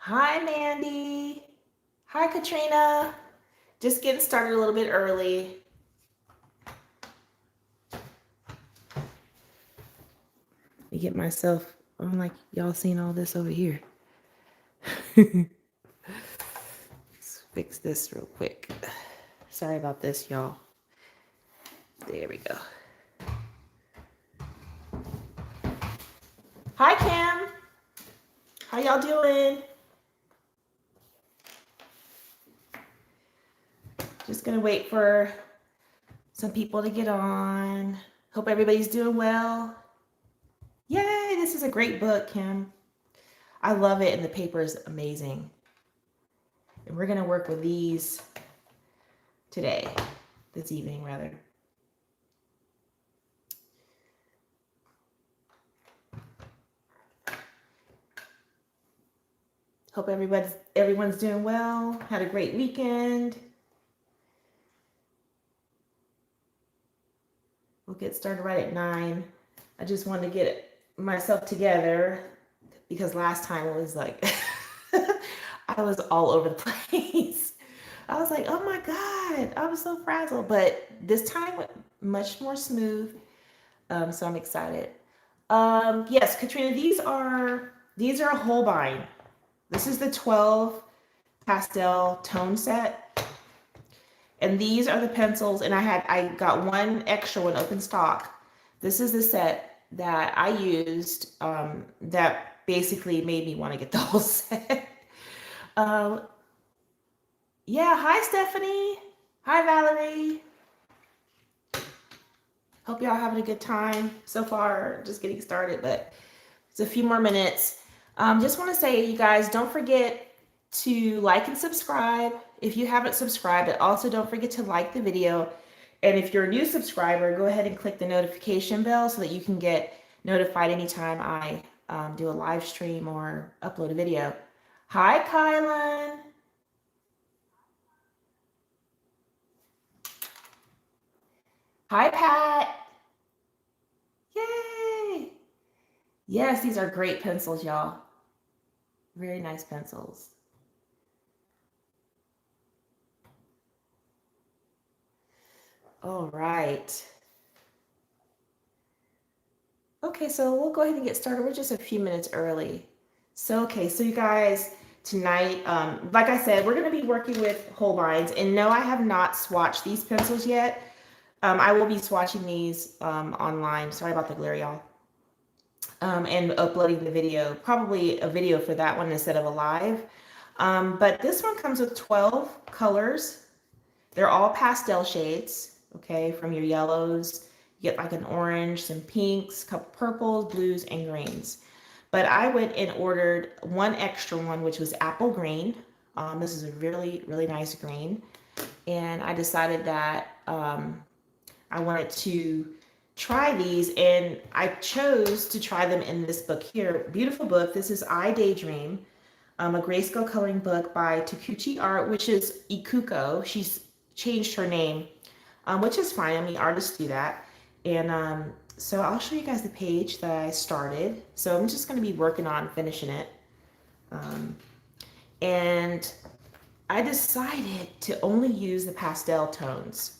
Hi, Mandy. Hi, Katrina. Just getting started a little bit early. Let me get myself, I'm like, y'all seen all this over here. Let's fix this real quick. Sorry about this, y'all. There we go. Hi, Cam. How y'all doing? Just gonna wait for some people to get on. Hope everybody's doing well. Yay, this is a great book, Kim. I love it, and the paper is amazing. And we're gonna work with these today, this evening rather. Hope everyone's doing well. Had a great weekend. We'll get started right at 9. I just wanted to get myself together because last time it was like I was all over the place. I was like, oh my God, I was so frazzled. But this time went much more smooth. So I'm excited. Yes, Katrina, these are Holbein. This is the 12 pastel tone set. And these are the pencils, and I got one extra one open stock. This is the set that I used that basically made me want to get the whole set. um, yeah, hi Stephanie. Hi Valerie. Hope y'all having a good time so far. Just getting started, but it's a few more minutes. Just want to say, you guys, don't forget to like and subscribe if you haven't subscribed. But also don't forget to like the video. And if you're a new subscriber, go ahead and click the notification bell so that you can get notified anytime I do a live stream or upload a video. Hi, Kylan. Hi, Pat. Yay. Yes, these are great pencils, y'all. Very nice pencils. All right. Okay, so we'll go ahead and get started. We're just a few minutes early. So you guys, tonight, like I said, we're going to be working with Holbeins. And no, I have not swatched these pencils yet. I will be swatching these online. Sorry about the glare, y'all. And uploading the video, probably a video for that one instead of a live. But this one comes with 12 colors. They're all pastel shades, okay, from your yellows. You get like an orange, some pinks, a couple purples, blues, and greens. But I went and ordered one extra one, which was apple green. This is a really, really nice green. And I decided that I wanted to try these, and I chose to try them in this book here. Beautiful book. This is I Daydream, a grayscale coloring book by TakeuchiArt, which is Ikuko. She's changed her name, which is fine. I mean, artists do that. And so I'll show you guys the page that I started. So I'm just going to be working on finishing it. And I decided to only use the pastel tones.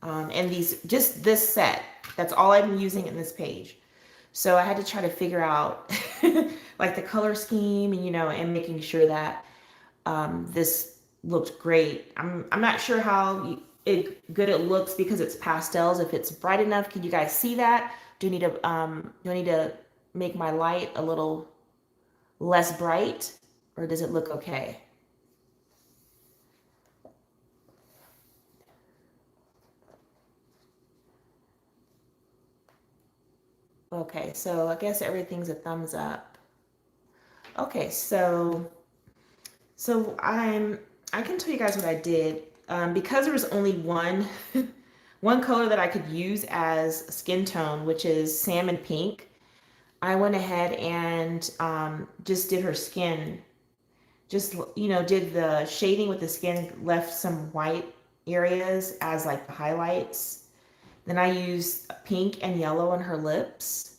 And just this set, that's all I'm using in this page. So I had to try to figure out like the color scheme and, and making sure that this looked great. I'm not sure how good it looks because it's pastels. If it's bright enough, can you guys see that? Do I need to make my light a little less bright, or does it look okay? Okay, so I guess everything's a thumbs up. Okay, so I can tell you guys what I did. Because there was only one one color that I could use as skin tone, which is salmon pink. I went ahead and just did her skin. Just did the shading with the skin, left some white areas as like the highlights. Then I used pink and yellow on her lips.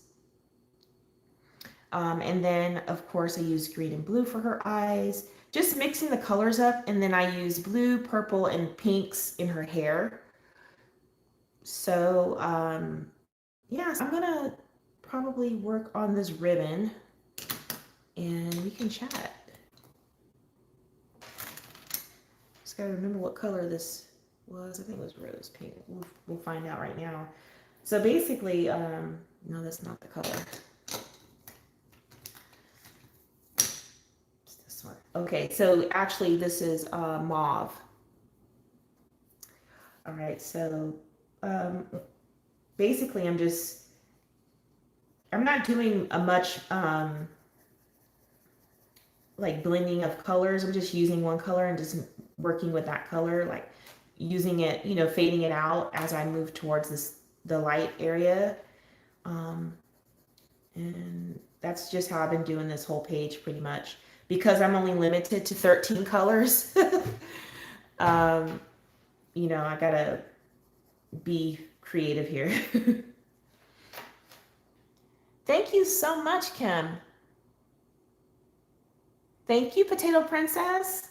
And then, of course, I use green and blue for her eyes, just mixing the colors up. And then I use blue, purple, and pinks in her hair. So, yeah, so I'm gonna probably work on this ribbon and we can chat. Just gotta remember what color this was. I think it was rose pink. We'll find out right now. So basically, no, that's not the color. It's this one. Okay, so actually this is mauve. All right, so basically I'm not doing a much like blending of colors. I'm just using one color and just working with that color, like using it, you know, fading it out as I move towards the light area. And that's just how I've been doing this whole page pretty much, because I'm only limited to 13 colors. You know, I gotta be creative here. Thank you so much, Kim. Thank you, Potato Princess.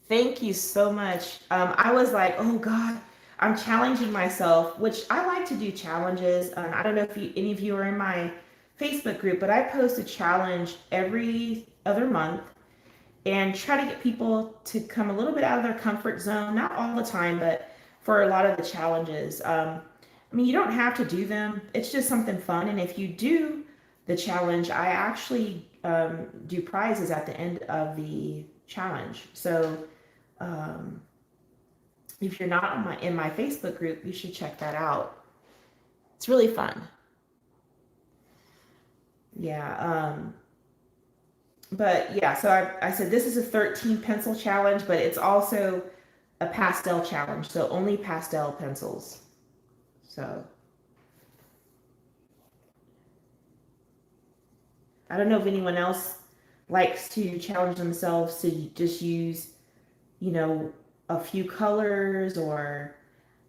Thank you so much. I was like, oh God, I'm challenging myself, which I like to do challenges. I don't know if any of you are in my Facebook group, but I post a challenge every other month and try to get people to come a little bit out of their comfort zone. Not all the time, but for a lot of the challenges. I mean, you don't have to do them. It's just something fun. And if you do the challenge, I actually do prizes at the end of the challenge. So if you're not in my Facebook group, you should check that out. It's really fun. Yeah. But yeah, so I said this is a 13 pencil challenge, but it's also a pastel challenge. So only pastel pencils. So I don't know if anyone else likes to challenge themselves to just use, you know, a few colors or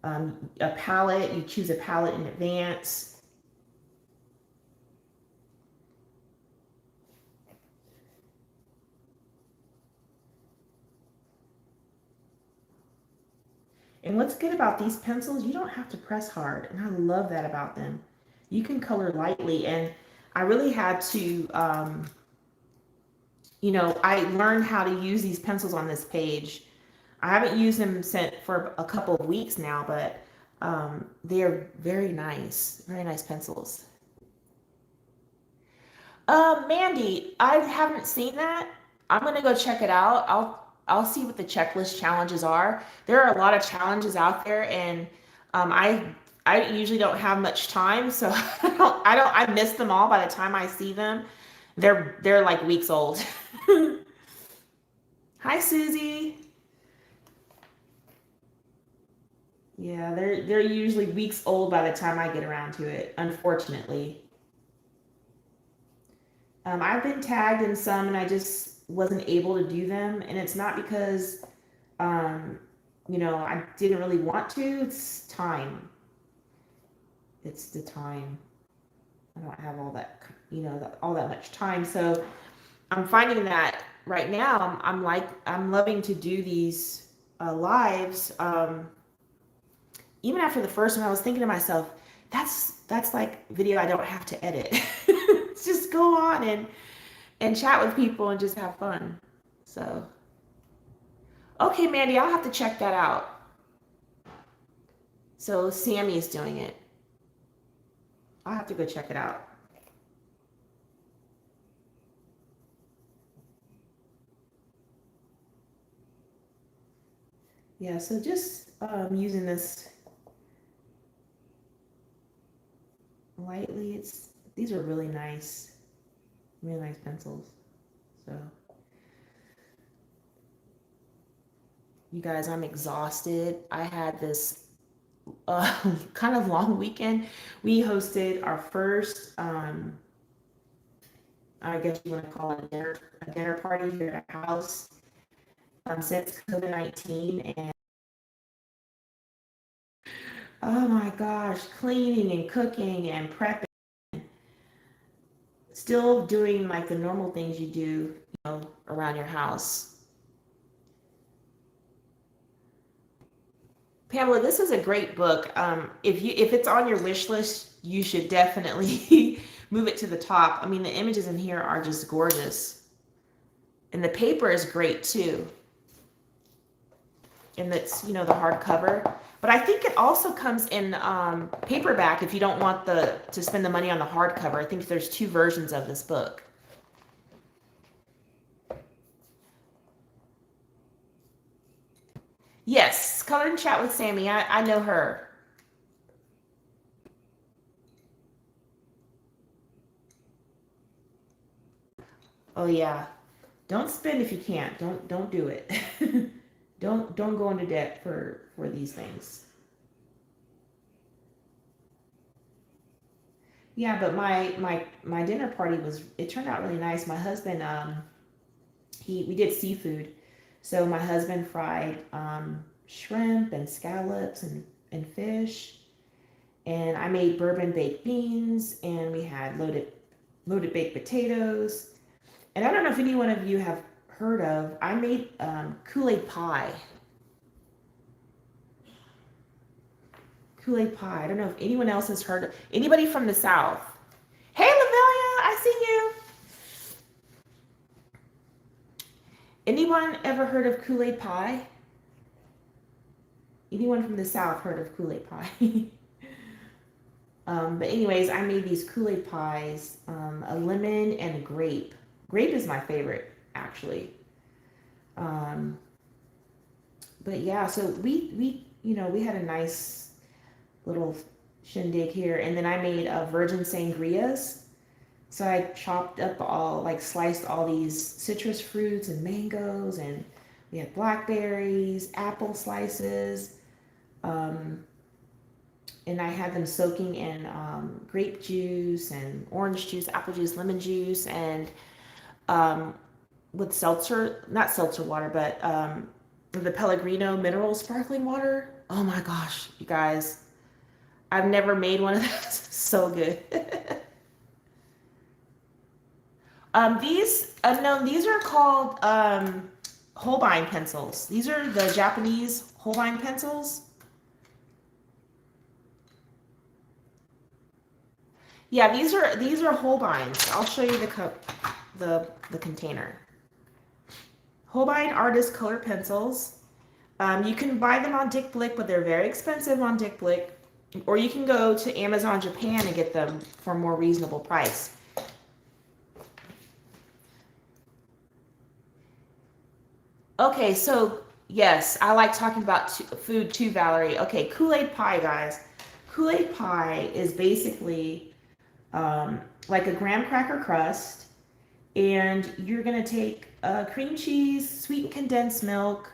a palette. You choose a palette in advance. And what's good about these pencils, you don't have to press hard. And I love that about them. You can color lightly. And I really had to, you know, I learned how to use these pencils on this page. I haven't used them for a couple of weeks now, but they're very nice pencils. Mandy, I haven't seen that. I'm gonna go check it out. I'll see what the checklist challenges are. There are a lot of challenges out there, and I usually don't have much time, so I miss them all by the time I see them. They're like weeks old. Hi, Susie. Yeah, they're usually weeks old by the time I get around to it, unfortunately. I've been tagged in some and I just wasn't able to do them. And it's not because, um, you know, I didn't really want to. It's time. It's the time. I don't have all that, you know, all that much time. So I'm finding that right now I'm loving to do these lives. Even after the first one, I was thinking to myself, that's like video I don't have to edit. Just go on and chat with people and just have fun. So, okay, Mandy, I'll have to check that out. So Sammy is doing it. I'll have to go check it out. Yeah, so just using this lightly. These are really nice pencils. So, you guys, I'm exhausted. I had this kind of long weekend. We hosted our first, I guess you want to call it a dinner party here at our house since COVID-19, and Oh my gosh, cleaning and cooking and prepping, still doing like the normal things you do, around your house. Pamela, this is a great book. If it's on your wish list, you should definitely move it to the top. I mean, the images in here are just gorgeous, and the paper is great too. And it's the hardcover. But I think it also comes in paperback if you don't want to spend the money on the hardcover. I think there's two versions of this book. Yes, Color and Chat with Sammy. I know her. Oh yeah. Don't spend if you can't. Don't do it. Don't go into debt for these things. Yeah, but my dinner party it turned out really nice. My husband we did seafood. So my husband fried shrimp and scallops and fish, and I made bourbon baked beans, and we had loaded baked potatoes. And I don't know if any one of you have heard of. I made Kool-Aid pie. Kool-Aid pie. I don't know if anyone else has heard of. Anybody from the South? Hey, Lavelia, I see you. Anyone ever heard of Kool-Aid pie? Anyone from the South heard of Kool-Aid pie? But anyways, I made these Kool-Aid pies, a lemon and a grape. Grape is my favorite, actually. Um, but yeah, so we had a nice little shindig here, and then I made virgin sangrias. So I chopped up sliced all these citrus fruits and mangoes, and we had blackberries, apple slices, um, and I had them soaking in grape juice and orange juice, apple juice, lemon juice, and um, with not seltzer water, but the Pellegrino mineral sparkling water. Oh my gosh, you guys, I've never made one of those. So good. These are called Holbein pencils. These are the Japanese Holbein pencils. Yeah, these are Holbeins. I'll show you the cup, the container. Holbein Artist Color Pencils. You can buy them on Dick Blick, but they're very expensive on Dick Blick. Or you can go to Amazon Japan and get them for a more reasonable price. Okay, so yes, I like talking about food too, Valerie. Okay, Kool-Aid pie, guys. Kool-Aid pie is basically like a graham cracker crust, and you're gonna take cream cheese, sweetened condensed milk,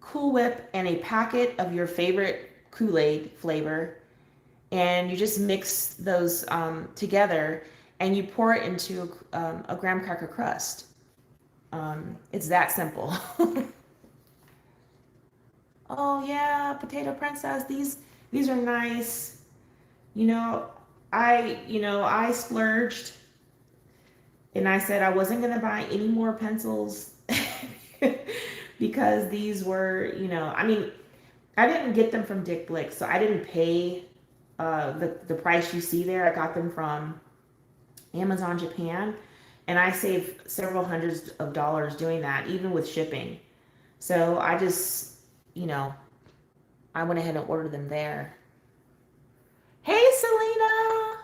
Cool Whip, and a packet of your favorite Kool-Aid flavor, and you just mix those together, and you pour it into a graham cracker crust. It's that simple. Oh yeah, Potato Princess. These are nice. You know, I splurged, and I said I wasn't gonna buy any more pencils because these were, I mean, I didn't get them from Dick Blick, so I didn't pay the price you see there. I got them from Amazon Japan, and I saved several hundreds of dollars doing that, even with shipping. So I just, you know, I went ahead and ordered them there. Hey, Selena.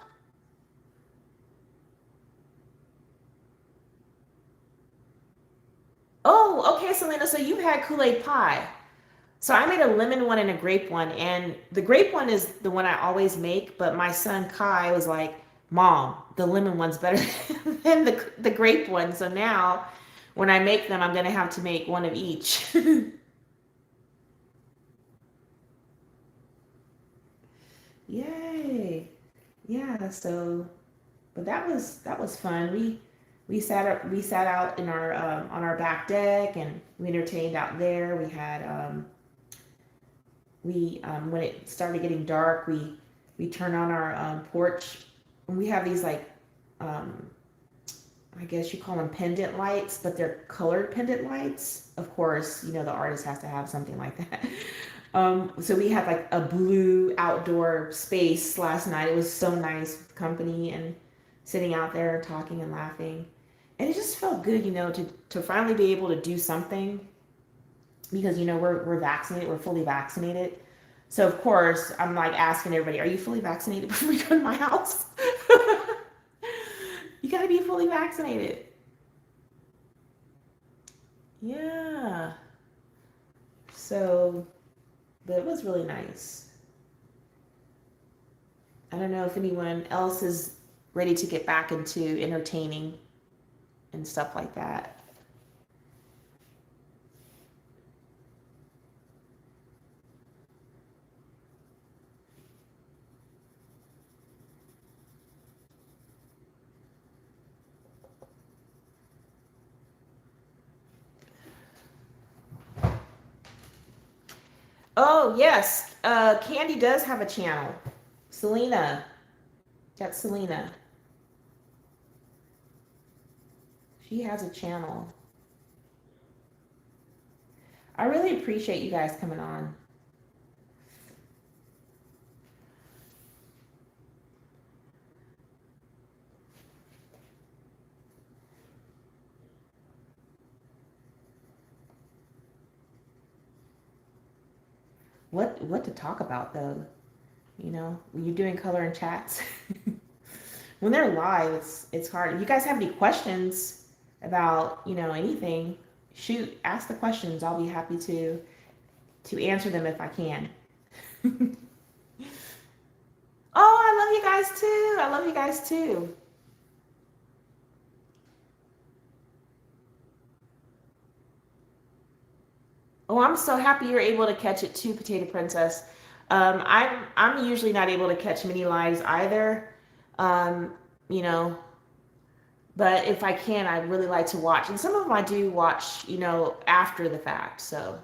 Oh, okay, Selena. So you had Kool-Aid pie. So I made a lemon one and a grape one, and the grape one is the one I always make. But my son Kai was like, "Mom, the lemon one's better than the grape one." So now, when I make them, I'm gonna have to make one of each. Yay! Yeah. So, but that was fun. We sat out in our on our back deck, and we entertained out there. We had we when it started getting dark, we turned on our porch, and we have these like um, I guess you call them pendant lights, but they're colored pendant lights. Of course, you know, the artist has to have something like that. So we had like a blue outdoor space last night. It was so nice with company and sitting out there talking and laughing. And it just felt good, you know, to finally be able to do something because, you know, we're vaccinated, we're fully vaccinated. So of course, I'm like asking everybody, are you fully vaccinated before you go to my house? You gotta be fully vaccinated. Yeah. So, but it was really nice. I don't know if anyone else is ready to get back into entertaining and stuff like that. Oh, yes. Candy does have a channel. Selena. That's Selena. She has a channel. I really appreciate you guys coming on. What to talk about though? You know, when you're doing color and chats. When they're live, it's hard. If you guys have any questions about, you know, anything, shoot, ask the questions. I'll be happy to answer them if I can. Oh, I love you guys too. I love you guys too. Oh, I'm so happy you're able to catch it too, Potato Princess. I'm usually not able to catch many lives either. Um, you know, but if I can, I'd really like to watch. And some of them I do watch, you know, after the fact. So,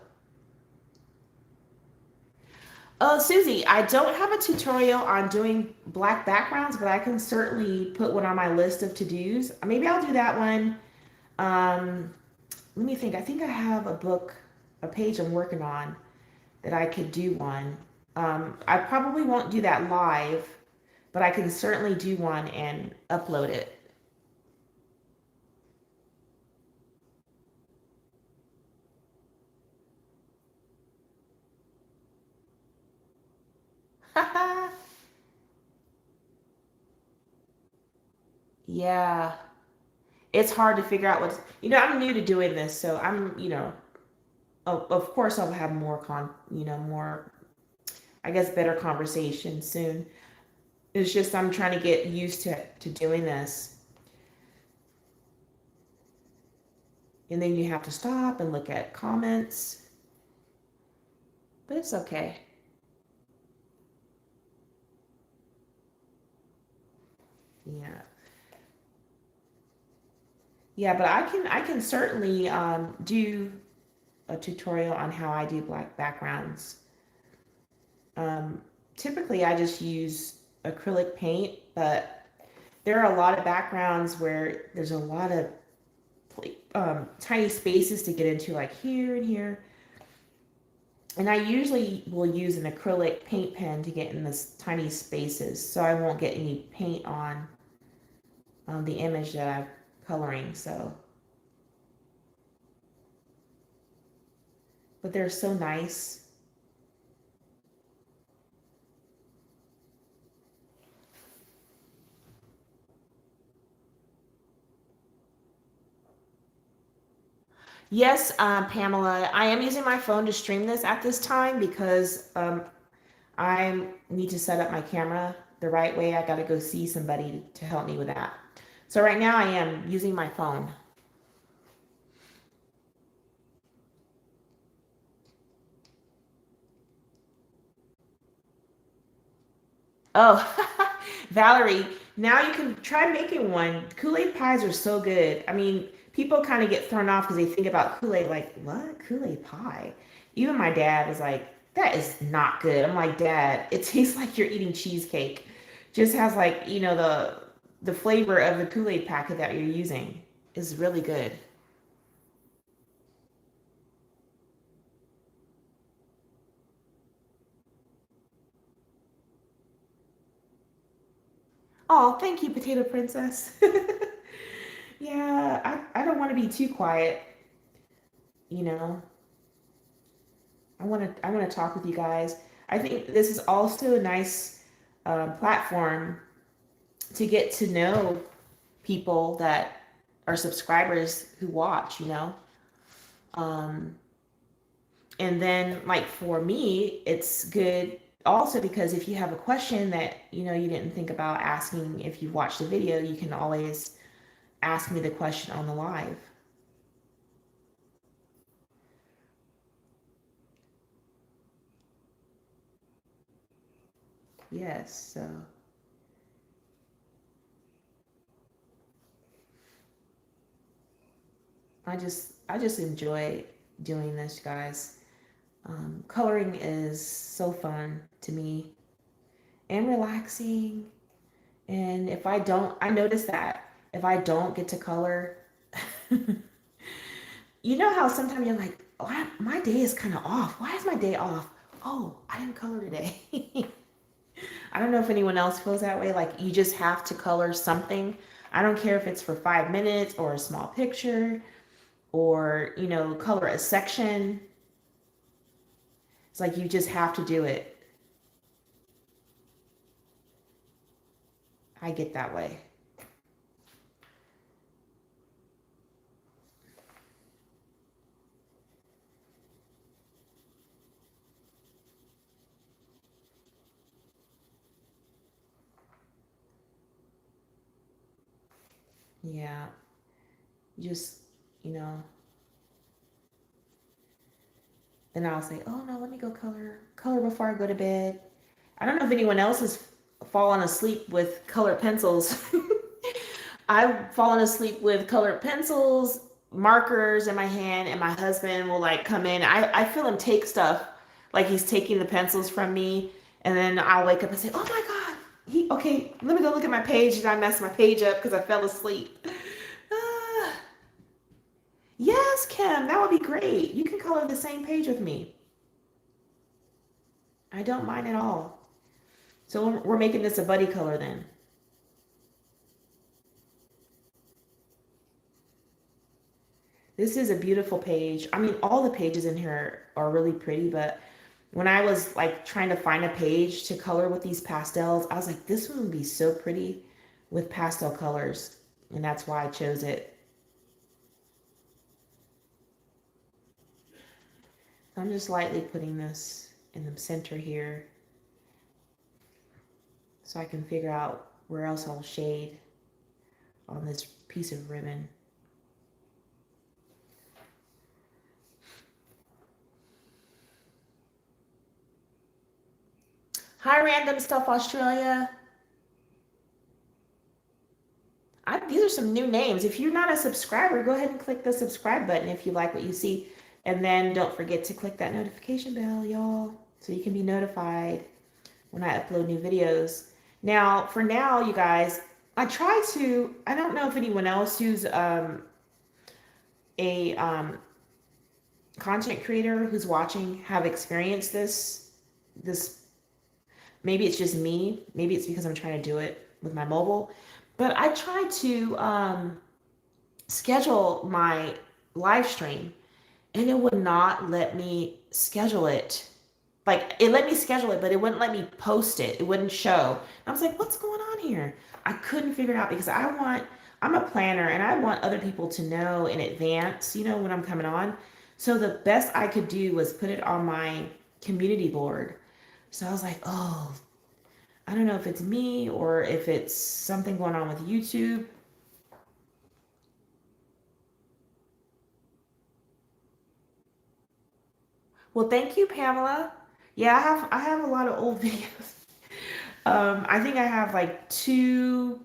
oh, Susie, I don't have a tutorial on doing black backgrounds, but I can certainly put one on my list of to-dos. Maybe I'll do that one. Um, Let me think. I think I have a book, a page I'm working on that I could do one. I probably won't do that live, but I can certainly do one and upload it. Yeah, it's hard to figure out what's, you know, I'm new to doing this, so I'm, you know, of course I'll have more you know, more, I guess, better conversation soon. It's just I'm trying to get used to doing this. And then you have to stop and look at comments, but it's okay. Yeah. Yeah, but I can certainly do a tutorial on how I do black backgrounds. Um, Typically, I just use acrylic paint, but there are a lot of backgrounds where there's a lot of tiny spaces to get into, like here and here. And I usually will use an acrylic paint pen to get in this tiny spaces, so I won't get any paint on the image that I'm coloring. So, but they're so nice. Yes, Pamela, I am using my phone to stream this at this time because I need to set up my camera the right way. I got to go see somebody to help me with that. So right now I am using my phone. Oh, Valerie, now you can try making one. Kool-Aid pies are so good. I mean, people kind of get thrown off because they think about Kool-Aid like, what? Kool-Aid pie? Even my dad was like, That is not good. I'm like, Dad, it tastes like you're eating cheesecake. Just has like, the flavor of the Kool-Aid packet that you're using is really good. Oh, thank you, Potato Princess. Yeah, I don't want to be too quiet, you know. I want to talk with you guys. I think this is also a nice platform to get to know people that are subscribers who watch, Um, and then like for me, it's good also because if you have a question that you didn't think about asking if you watched the video, you can always ask me the question on the live. Yes, so I just enjoy doing this, guys. Coloring is so fun to me and relaxing. And if I don't, I notice that if I don't get to color, you know how sometimes you're like, oh, my day is kind of off. Why is my day off? Oh, I didn't color today. I don't know if anyone else feels that way. Like you just have to color something. I don't care if it's for 5 minutes or a small picture or, color a section. It's like you just have to do it. I get that way. Yeah. Just, you know, then I'll say, oh no, let me go color before I go to bed. I don't know if anyone else has fallen asleep with colored pencils. I've fallen asleep with colored pencils, markers in my hand, and my husband will like come in. I feel him take stuff, like he's taking the pencils from me, and then I'll wake up and say, "Oh my God, okay, let me go look at my page." And I messed my page up because I fell asleep. Ah, yes, Kim, that would be great. You can color the same page with me. I don't mind at all. So we're making this a buddy color then. This is a beautiful page. I mean, all the pages in here are really pretty, but when I was like trying to find a page to color with these pastels, I was like, this one would be so pretty with pastel colors. And that's why I chose it. So I'm just lightly putting this in the center here so I can figure out where else I'll shade on this piece of ribbon. Hi, Random Stuff Australia. These are some new names. If you're not a subscriber, go ahead and click the subscribe button if you like what you see. And then don't forget to click that notification bell, y'all, so you can be notified when I upload new videos. Now, for now, you guys, I don't know if anyone else who's a content creator who's watching have experienced this. Maybe it's just me. Maybe it's because I'm trying to do it with my mobile. But I try to schedule my live stream and it would not let me schedule it. Like it let me schedule it, but it wouldn't let me post it. It wouldn't show. I was like, what's going on here? I couldn't figure it out because I'm a planner and I want other people to know in advance, when I'm coming on. So the best I could do was put it on my community board. So I was like, oh, I don't know if it's me or if it's something going on with YouTube. Well, thank you, Pamela. Yeah, I have a lot of old videos. I think I have like two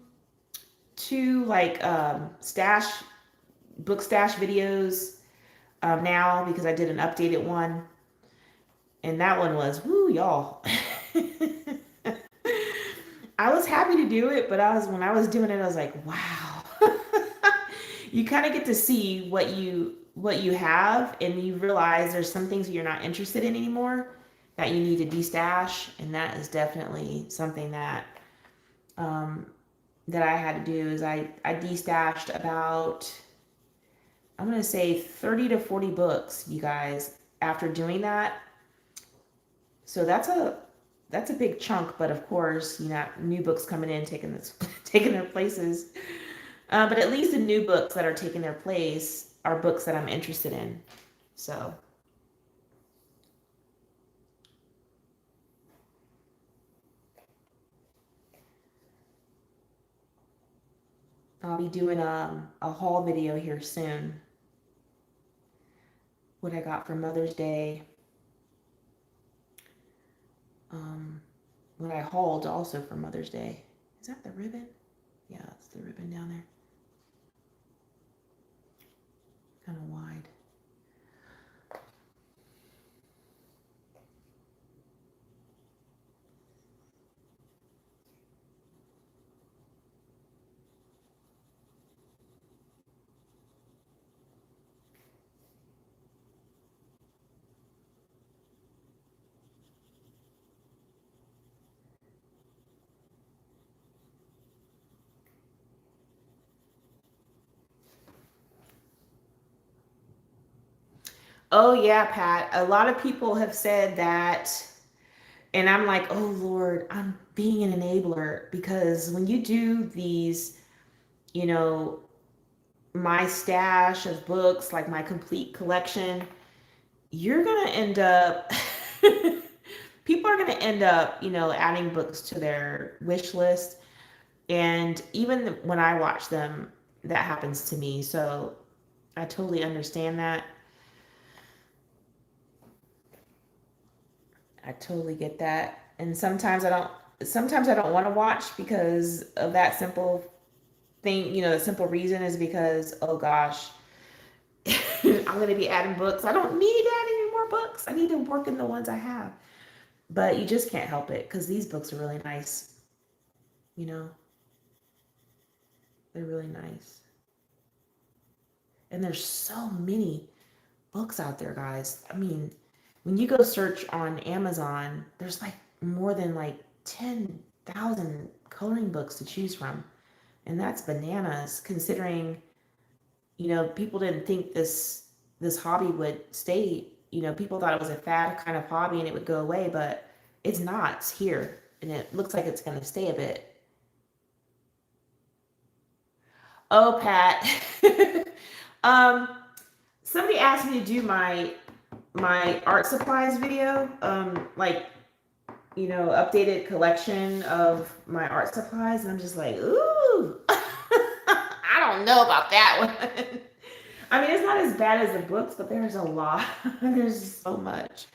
like book stash videos now because I did an updated one. And that one was, woo, y'all. I was happy to do it, but when I was doing it, I was like, wow. You kind of get to see what you have, and you realize there's some things you're not interested in anymore that you need to destash, and that is definitely something that um, that I had to do. Is I destashed about, I'm gonna say 30 to 40 books, you guys, after doing that. So that's a big chunk, but of course, you know, new books coming in taking this taking their places. But at least the new books that are taking their place are books that I'm interested in. So I'll be doing a haul video here soon. What I got for Mother's Day. Um, what I hauled also for Mother's Day. Is that the ribbon? Yeah, it's the ribbon down there. Kind of wide. Oh yeah, Pat. A lot of people have said that, and I'm like, oh Lord, I'm being an enabler because when you do these, you know, my stash of books, like my complete collection, you're gonna end up people are gonna end up, you know, adding books to their wish list. And even when I watch them, that happens to me. So I totally understand that. I totally get that. And sometimes I don't want to watch because of that simple thing, you know, the simple reason is because, oh gosh, I'm going to be adding books. I don't need to add any more books. I need to work in the ones I have. But you just can't help it because these books are really nice. You know, they're really nice. And there's so many books out there, guys. I mean, when you go search on Amazon, there's like more than like 10,000 coloring books to choose from. And that's bananas considering, you know, people didn't think this hobby would stay, you know, people thought it was a fad kind of hobby and it would go away, but it's not. It's here and it looks like it's going to stay a bit. Oh, Pat. um Somebody asked me to do my art supplies video, like, you know, updated collection of my art supplies, and I'm just like, ooh, I don't know about that one. I mean, it's not as bad as the books, but there's a lot. There's so much.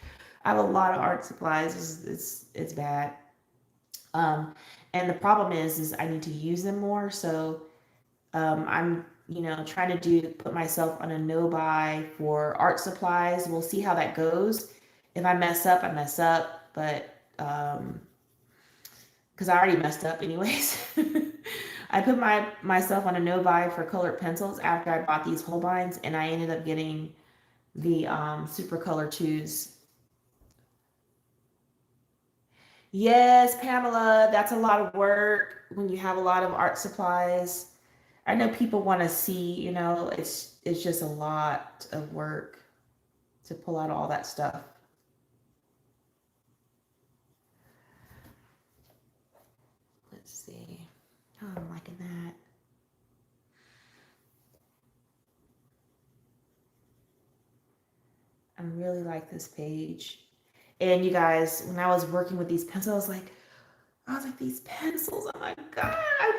I have a lot of art supplies. It's bad. Um, and the problem is I need to use them more. So I'm, you know, trying to put myself on a no buy for art supplies. We'll see how that goes. If I mess up, I mess up. But because I already messed up anyways. I put myself on a no buy for colored pencils after I bought these Holbeins, and I ended up getting the super color twos. Yes, Pamela, that's a lot of work when you have a lot of art supplies. I know people want to see, you know, it's just a lot of work to pull out all that stuff. Let's see. Oh, I'm liking that. I really like this page. And you guys, when I was working with these pencils, I was like, these pencils, oh my God,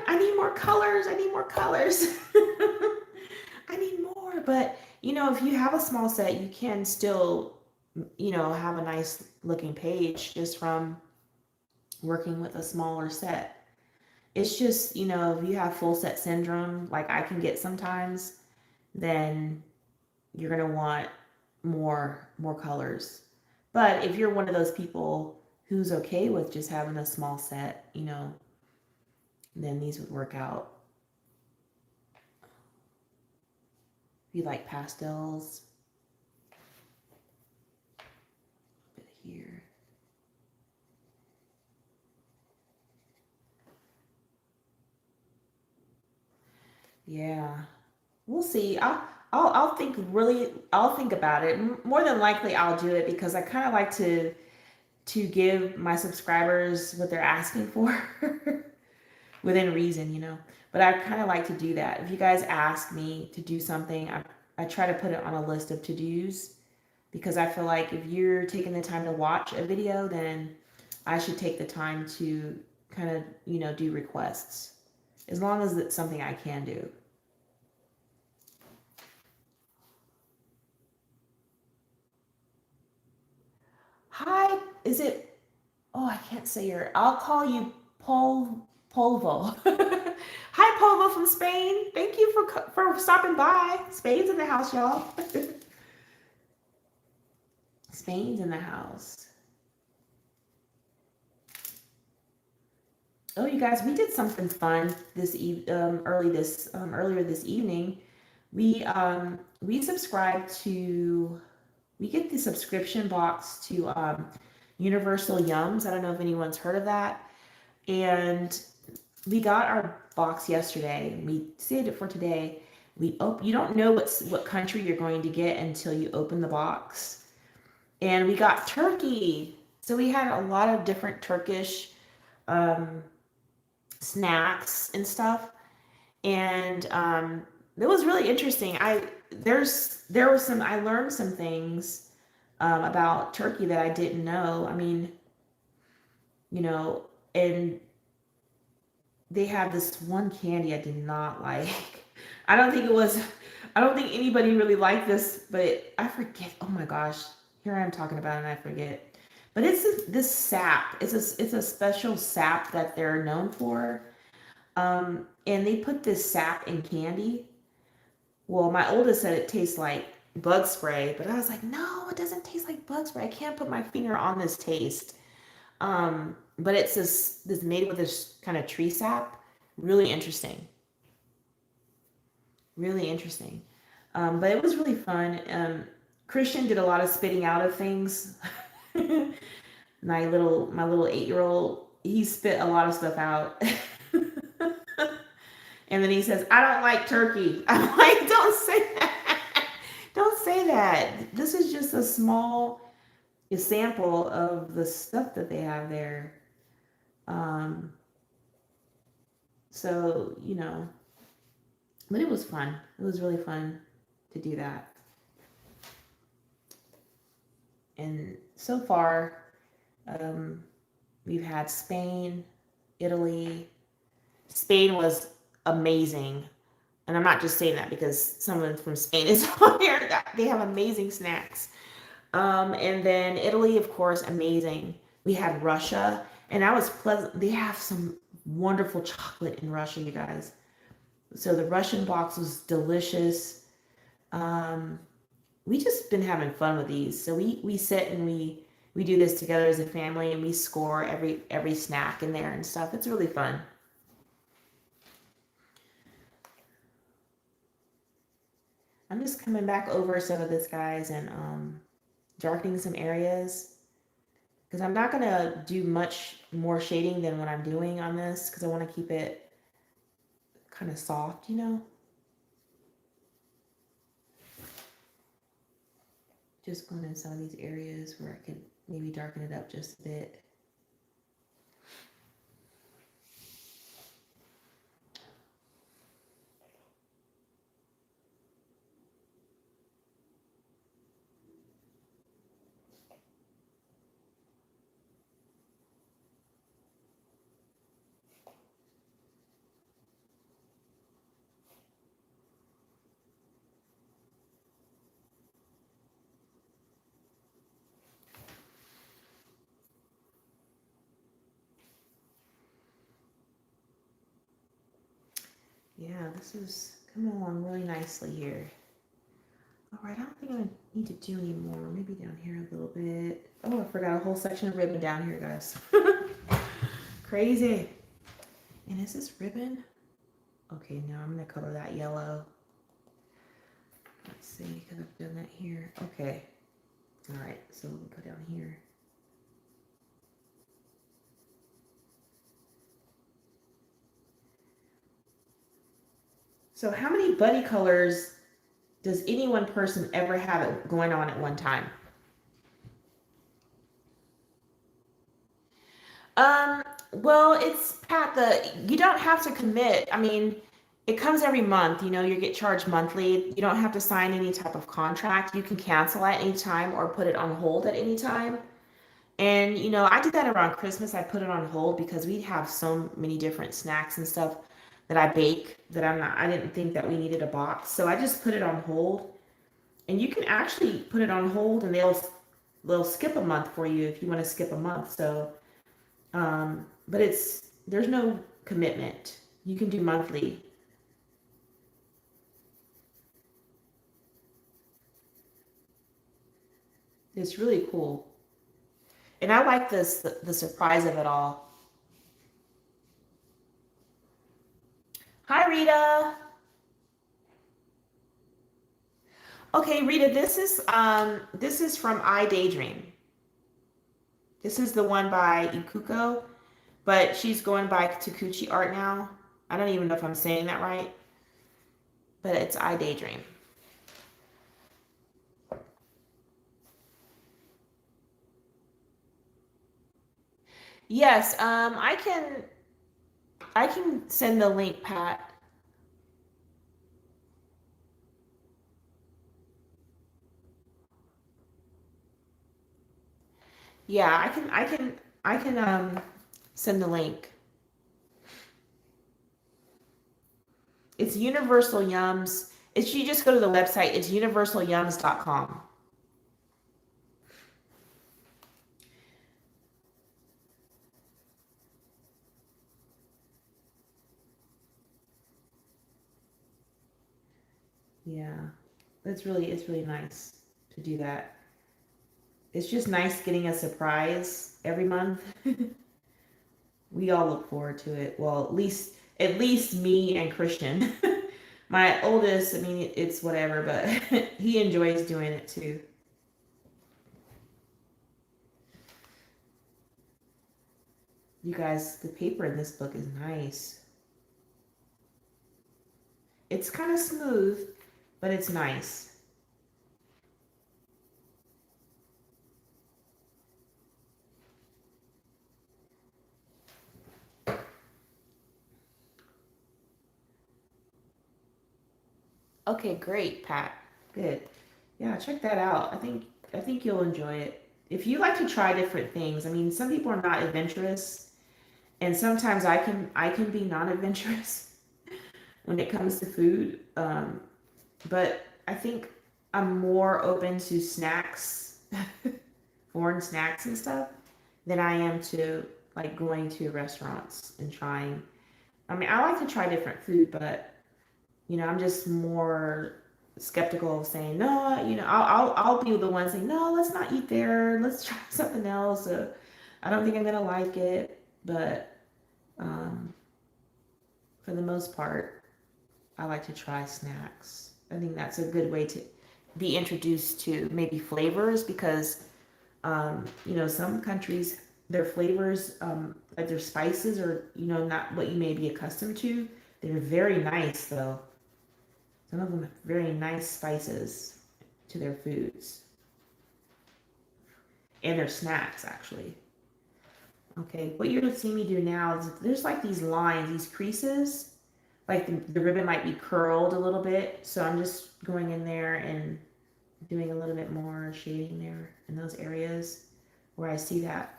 I need more colors. I need more colors. I need more. But, you know, if you have a small set, you can still, you know, have a nice looking page just from working with a smaller set. It's just, you know, if you have full set syndrome, like I can get sometimes, then you're going to want more colors. But if you're one of those people who's okay with just having a small set, you know, then these would work out. If you like pastels, a bit here. Yeah, we'll see. I'll think really. I'll think about it. More than likely, I'll do it because I kind of like to give my subscribers what they're asking for within reason, you know. But I kind of like to do that. If you guys ask me to do something, I try to put it on a list of to-dos because I feel like if you're taking the time to watch a video, then I should take the time to kind of, you know, do requests as long as it's something I can do. Hi, is it? Oh, I can't say your. I'll call you Polvo. Hi, Polvo from Spain. Thank you for stopping by. Spain's in the house, y'all. Spain's in the house. Oh, you guys, we did something fun earlier this evening. We subscribed to. We get the subscription box to Universal Yums. I don't know if anyone's heard of that. And we got our box yesterday. We saved it for today. You don't know what country you're going to get until you open the box. And we got turkey. So we had a lot of different Turkish snacks and stuff. And it was really interesting. I learned some things about Turkey that I didn't know. I mean, you know, and they have this one candy I did not like. I don't think it was, I don't think anybody really liked this, but I forget. Oh my gosh, here I am talking about it and I forget. But it's this sap. It's a special sap that they're known for. And they put this sap in candy. Well, my oldest said it tastes like bug spray, but I was like, no, it doesn't taste like bug spray. I can't put my finger on this taste. But it's this made with this kind of tree sap. Really interesting. Really interesting. But it was really fun. Christian did a lot of spitting out of things. My little 8-year-old, he spit a lot of stuff out. And then he says, I don't like turkey. I'm like, don't say that. Don't say that. This is just a small sample of the stuff that they have there. Um, so, you know, but it was fun. It was really fun to do that. And so far, we've had Spain, Italy. Spain was amazing. And I'm not just saying that because someone from Spain is on here. They have amazing snacks. And then Italy, of course, amazing. We had Russia, and that was pleasant. They have some wonderful chocolate in Russia, you guys. So the Russian box was delicious. Um, we just been having fun with these. So we sit and we do this together as a family, and we score every snack in there and stuff. It's really fun. I'm just coming back over some of this, guys, and darkening some areas because I'm not gonna do much more shading than what I'm doing on this because I want to keep it kind of soft, you know. Just going in some of these areas where I could maybe darken it up just a bit. Yeah, this is coming along really nicely here. All right, I don't think I need to do any more. Maybe down here a little bit. Oh, whole section of ribbon down here, guys. Crazy. And is this ribbon? Okay, now I'm going to color that yellow. Let's see, because I've done that here. Okay. All right, so we'll go down here. So how many buddy colors does any one person ever have it going on at one time? Well, it's Pat, you don't have to commit. I mean, it comes every month, you know, you get charged monthly. You don't have to sign any type of contract. You can cancel at any time or put it on hold at any time. And, you know, I did that around Christmas. I put it on hold because we have so many different snacks and stuff that I bake that I didn't think that we needed a box. So I just put it on hold. And you can actually put it on hold and they'll skip a month for you if you want to skip a month. So, but there's no commitment. You can do monthly. It's really cool. And I like the surprise of it all. Hi, Rita. Okay, Rita, this is from I Daydream. This is the one by Ikuko, but she's going by TakeuchiArt now. I don't even know if I'm saying that right, but it's I Daydream. Yes, I can send the link, Pat. Yeah, I can send the link. It's Universal Yums. If you just go to the website, it's universalyums.com. Yeah. It's really nice to do that. It's just nice getting a surprise every month. We all look forward to it. Well, at least me and Christian. My oldest, I mean, it's whatever, but he enjoys doing it too. You guys, the paper in this book is nice. It's kind of smooth, but it's nice. Okay, great, Pat. Good. Yeah, check that out. I think you'll enjoy it. If you like to try different things, I mean, some people are not adventurous, and sometimes I can be non-adventurous when it comes to food. But I think I'm more open to snacks, foreign snacks and stuff, than I am to like going to restaurants and trying. I mean, I like to try different food, but I'm just more skeptical of saying no. I'll be the one saying no, let's not eat there. Let's try something else. I don't think I'm gonna like it, but um, for the most part, I like to try snacks. I think that's a good way to be introduced to maybe flavors because some countries their flavors like their spices are not what you may be accustomed to. They're very nice though. Some of them have very nice spices to their foods and their snacks, actually. Okay, what you're gonna see me do now is there's like these lines, these creases, like the ribbon might be curled a little bit. So I'm just going in there and doing a little bit more shading there in those areas where I see that.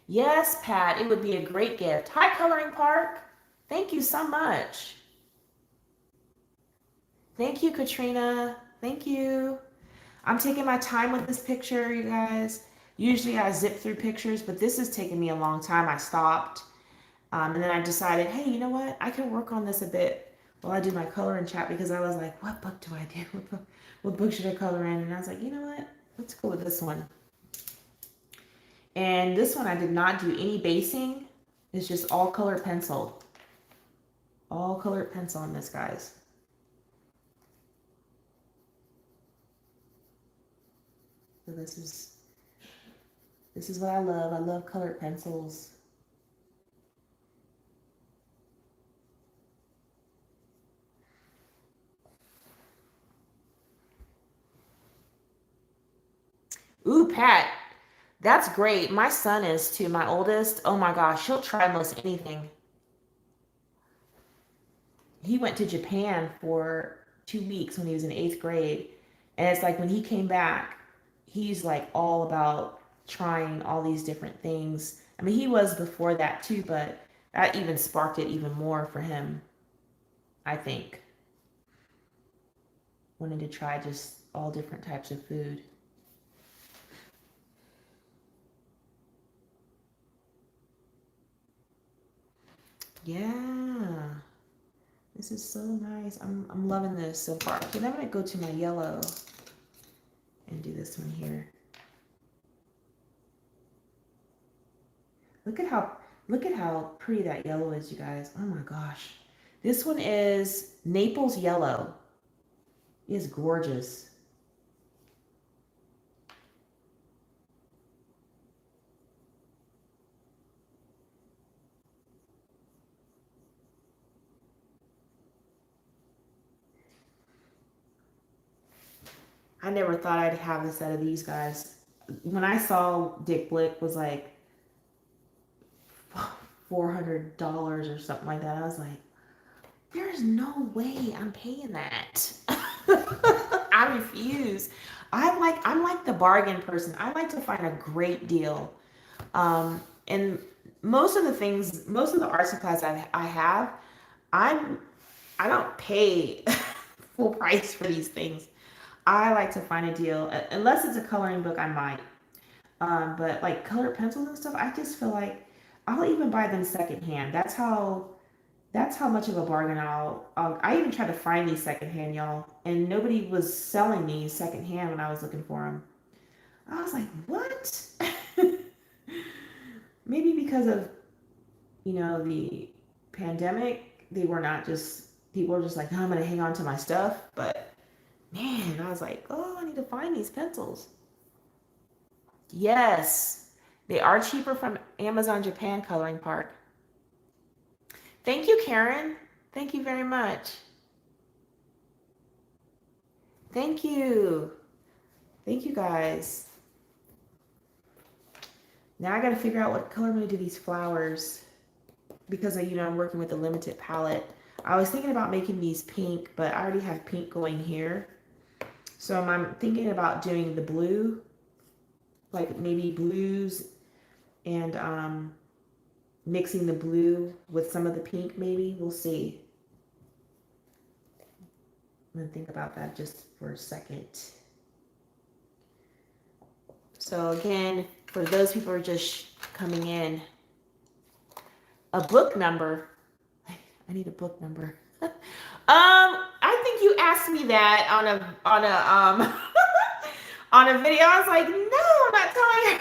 Yes, Pat, it would be a great gift. Hi, Coloring Park. Thank you so much. Thank you, Katrina. Thank you. I'm taking my time with this picture, you guys. Usually I zip through pictures, but this is taking me a long time. I stopped. And then I decided, hey, you know what? I can work on this a bit while I do my coloring chat, because I was like, what book do I do? What book should I color in? And I was like, you know what? Let's go with this one. And this one I did not do any basing. It's just all colored pencil. All colored pencil on this, guys. So this is what I love. I love colored pencils. Ooh, Pat, that's great. My son is too. My oldest, oh my gosh, he'll try most anything. He went to Japan for 2 weeks when he was in 8th grade. And it's like when he came back, he's like all about trying all these different things. I mean, he was before that too, but that even sparked it even more for him, I think. Wanted to try just all different types of food. Yeah, this is so nice. I'm loving this so far. Okay, now I'm gonna go to my yellow and do this one here. Look at how pretty that yellow is, you guys. Oh my gosh. This one is Naples yellow. It is gorgeous. I never thought I'd have a set of these, guys. When I saw Dick Blick was like $400 or something like that, I was like, there's no way I'm paying that. I refuse. I'm like the bargain person. I like to find a great deal. And most of the things, most of the art supplies I have, I'm I don't pay full price for these things. I like to find a deal, unless it's a coloring book. I might, but like colored pencils and stuff, I just feel like I'll even buy them secondhand. That's how much of a bargain I even tried to find these secondhand, y'all, and nobody was selling these secondhand when I was looking for them. I was like, what? Maybe because of, the pandemic, they were not just, people were just like, oh, I'm going to hang on to my stuff. But man, I was like, oh, I need to find these pencils. Yes, they are cheaper from Amazon Japan Coloring Park. Thank you, Karen. Thank you very much. Thank you. Thank you, guys. Now I got to figure out what color I'm going to do these flowers, because I'm working with a limited palette. I was thinking about making these pink, but I already have pink going here. So I'm thinking about doing the blue, like maybe blues, and mixing the blue with some of the pink maybe. We'll see. I'm going to think about that just for a second. So again, for those people who are just coming in, a book number. I need a book number. I think you asked me that on a on a video. I was like, no, I'm not telling you.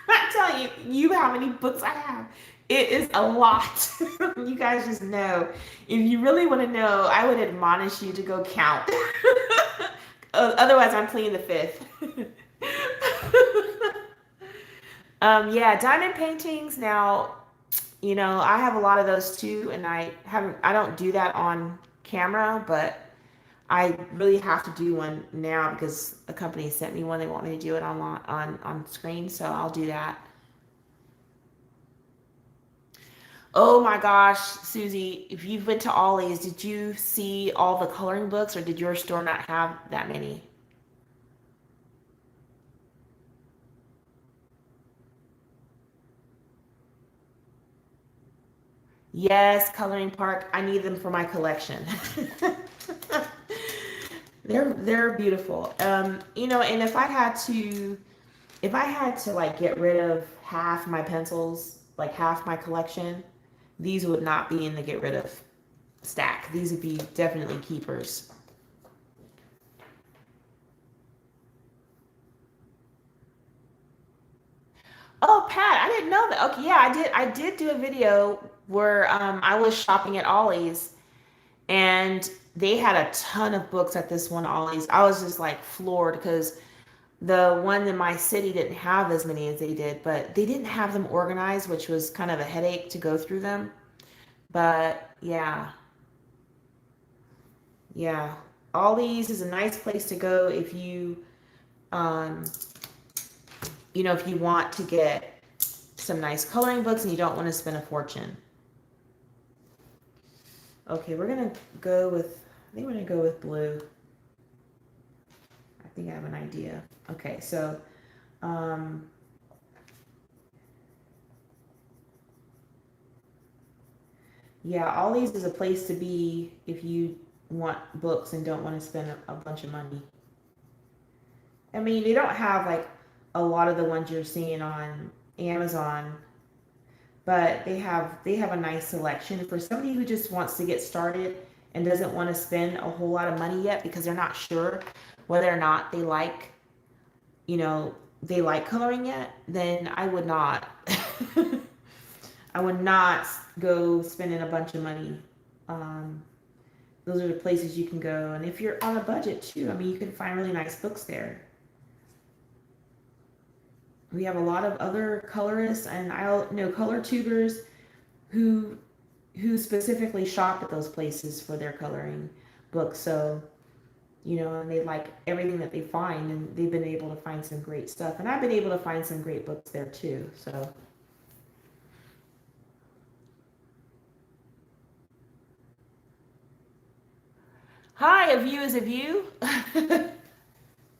I'm not telling you how many books I have. It is a lot. You guys just know. If you really want to know, I would admonish you to go count. Otherwise, I'm pleading the fifth. Yeah, diamond paintings. Now, I have a lot of those too, and I don't do that on camera, but I really have to do one now because a company sent me one. They want me to do it on screen, so I'll do that. Oh my gosh, Susie, if you've been to Ollie's, did you see all the coloring books, or did your store not have that many? Yes, Coloring Park. I need them for my collection. They're beautiful. And if I had to like get rid of half my pencils, like half my collection, these would not be in the get rid of. stack. These would be definitely keepers. Oh, Pat, I didn't know that. Okay, yeah, I did do a video where I was shopping at Ollie's, and they had a ton of books at this one Ollie's. I was just like floored because the one in my city didn't have as many as they did, but they didn't have them organized, which was kind of a headache to go through them. But yeah, yeah. Ollie's is a nice place to go if you, um, if you want to get some nice coloring books and you don't want to spend a fortune. Okay, we're gonna go with, I think we're gonna go with blue. I think I have an idea. Okay, so, um, yeah, Ollie's is a place to be if you want books and don't want to spend a bunch of money. I mean, they don't have like a lot of the ones you're seeing on Amazon, but they have a nice selection for somebody who just wants to get started and doesn't want to spend a whole lot of money yet because they're not sure whether or not they like coloring yet. Then I would not I would not go spending a bunch of money. Um, those are the places you can go, and if you're on a budget too, I mean, you can find really nice books there. We have a lot of other colorists, and I know color tubers who specifically shop at those places for their coloring books. So, and they like everything that they find, and they've been able to find some great stuff. And I've been able to find some great books there too. So, hi, a view is a view.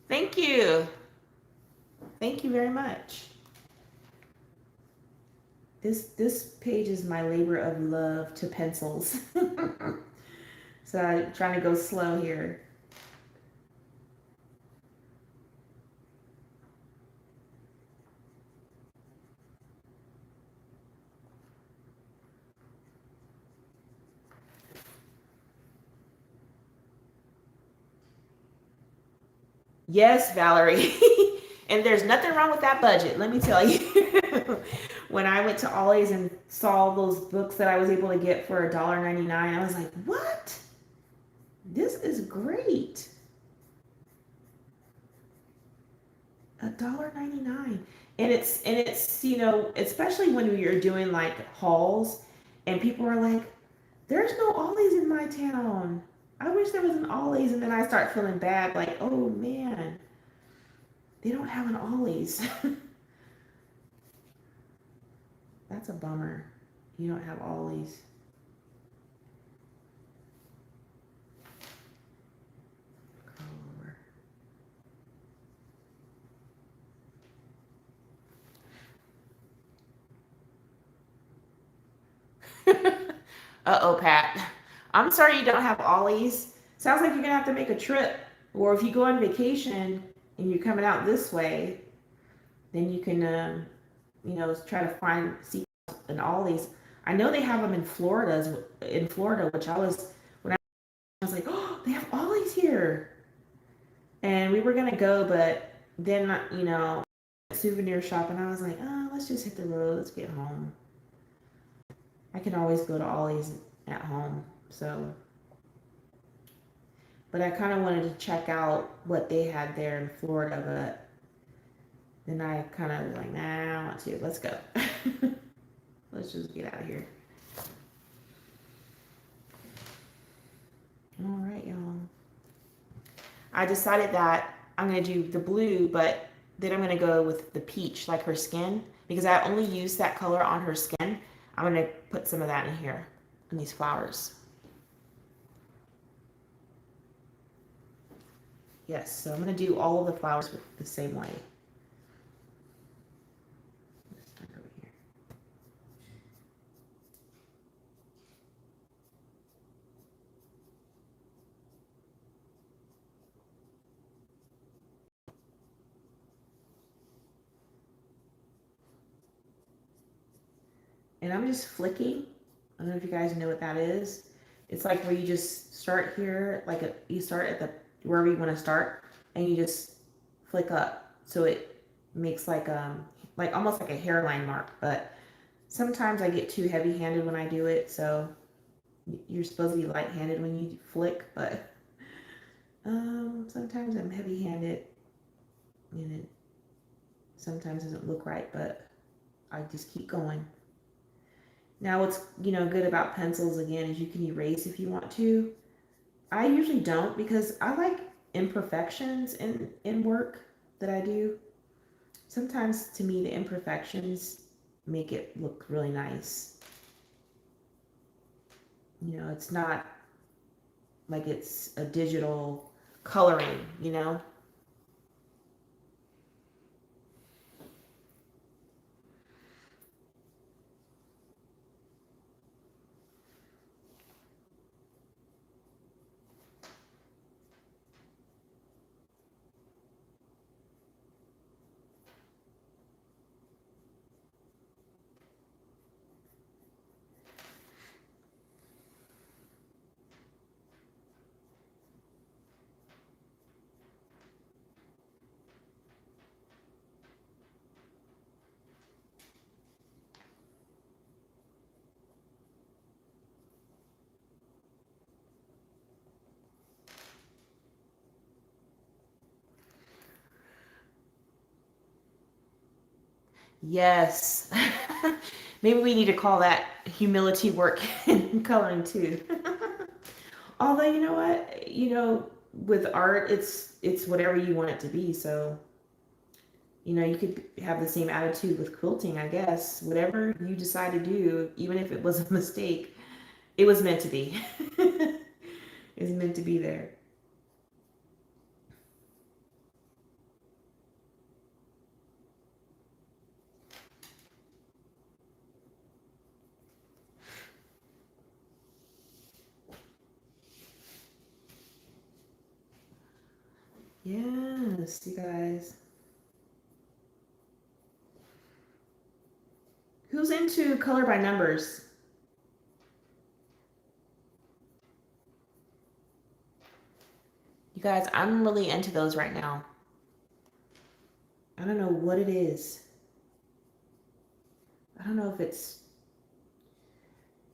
Thank you. Thank you very much. This page is my labor of love to pencils. So I'm trying to go slow here. Yes, Valerie. And there's nothing wrong with that budget, let me tell you. When I went to Ollie's and saw those books that I was able to get for $1.99, I was like, what? This is great. $1.99. And it's especially when you're doing like hauls and people are like, there's no Ollie's in my town. I wish there was an Ollie's, and then I start feeling bad, like, oh man, they don't have an Ollie's. That's a bummer. You don't have Ollie's. Uh-oh, Pat. I'm sorry you don't have Ollie's. Sounds like you're gonna have to make a trip. Or if you go on vacation and you're coming out this way, then you can, try to see an Ollie's. I know they have them in Florida, which when I was like, oh, they have Ollie's here. And we were gonna go, but then, souvenir shop, and I was like, oh, let's just hit the road. Let's get home. I can always go to Ollie's at home. So, but I kind of wanted to check out what they had there in Florida, but then I kind of was like, nah, I want to. Let's go. Let's just get out of here. All right, y'all. I decided that I'm going to do the blue, but then I'm going to go with the peach, like her skin, because I only used that color on her skin. I'm going to put some of that in here, in these flowers. Yes, so I'm going to do all of the flowers the same way. And I'm just flicking. I don't know if you guys know what that is. It's like where you just start here, you start at the wherever you want to start, and you just flick up, so it makes like almost like a hairline mark. But sometimes I get too heavy-handed when I do it, so you're supposed to be light-handed when you flick, but sometimes I'm heavy-handed, and it sometimes doesn't look right, but I just keep going. Now, what's good about pencils again is you can erase if you want to. I usually don't because I like imperfections in work that I do. Sometimes to me the imperfections make it look really nice. It's not like it's a digital coloring. Yes. Maybe we need to call that humility work in coloring too. Although you know what, with art, it's whatever you want it to be. So, you could have the same attitude with quilting, I guess. Whatever you decide to do, even if it was a mistake, it was meant to be. It's meant to be there. Yes, you guys. Who's into color by numbers? You guys, I'm really into those right now. I don't know what it is. I don't know if it's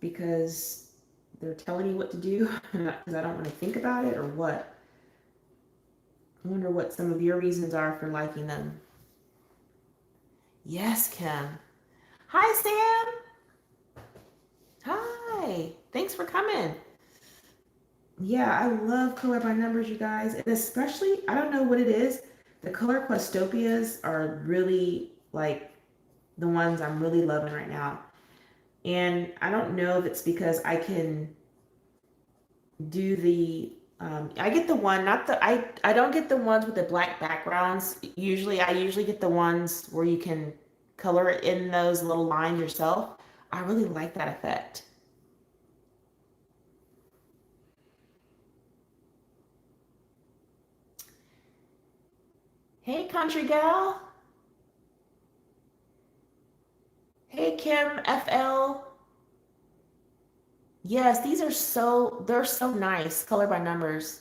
because they're telling me what to do because I don't want to think about it or what. I wonder what some of your reasons are for liking them. Yes, Kim. Hi, Sam. Hi. Thanks for coming. Yeah, I love color by numbers, you guys. And especially, I don't know what it is. The color Questopias are really like the ones I'm really loving right now. And I don't know if it's because I can do I get the one, not the, I don't get the ones with the black backgrounds. I usually get the ones where you can color it in those little lines yourself. I really like that effect. Hey, country gal. Hey, Kim FL. Yes, they're so nice. Color by numbers.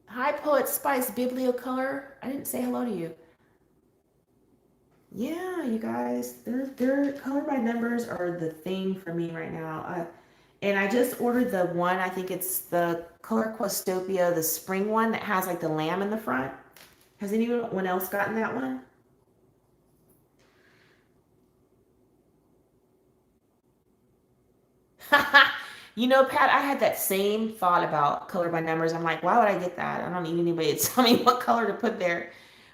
Hi, Poet Spice Bibliocolor. I didn't say hello to you. Yeah, you guys, their color by numbers are the thing for me right now. And I just ordered the one, I think it's the Color Questopia, the spring one that has like the lamb in the front. Has anyone else gotten that one? Pat, I had that same thought about color by numbers. I'm like, why would I get that? I don't need anybody to tell me what color to put there.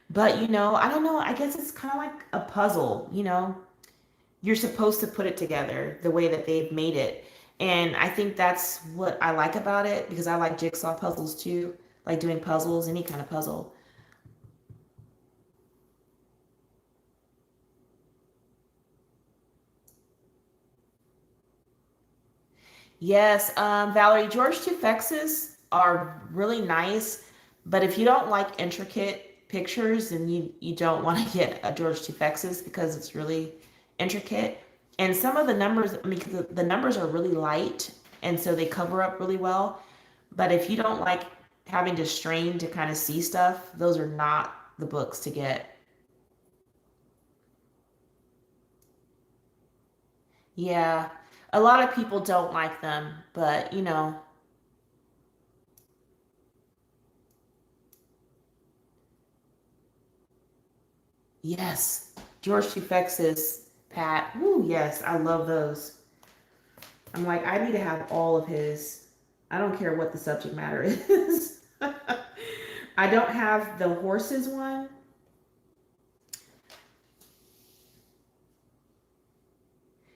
But I don't know. I guess it's kind of like a puzzle. You're supposed to put it together the way that they've made it. And I think that's what I like about it because I like jigsaw puzzles too, like doing puzzles, any kind of puzzle. Yes, Valerie, George Tufex's are really nice, but if you don't like intricate pictures, then you don't want to get a George Tufex's because it's really intricate. And some of the numbers, I mean, 'cause the numbers are really light, and so they cover up really well. But if you don't like having to strain to kind of see stuff, those are not the books to get. Yeah, a lot of people don't like them, but you know, yes, George Fex's Pat. Ooh, yes, I love those. I'm like, I need to have all of his. I don't care what the subject matter is. I don't have the horses one.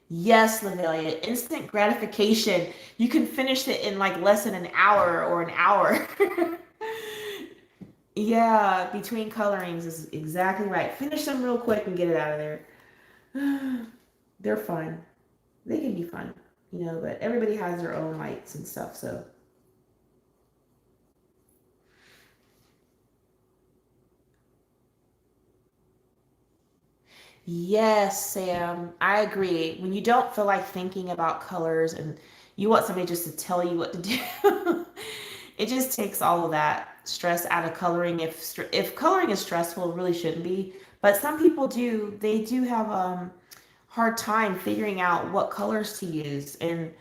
Yes, Lavelia, instant gratification. You can finish it in like less than an hour or an hour. Yeah, between colorings is exactly right. Finish them real quick and get it out of there. They're fun. They can be fun, you know, but everybody has their own likes and stuff, so. Yes, Sam, I agree. When you don't feel like thinking about colors and you want somebody just to tell you what to do, it just takes all of that stress out of coloring. If coloring is stressful, it really shouldn't be. But some people do. They do have hard time figuring out what colors to use, and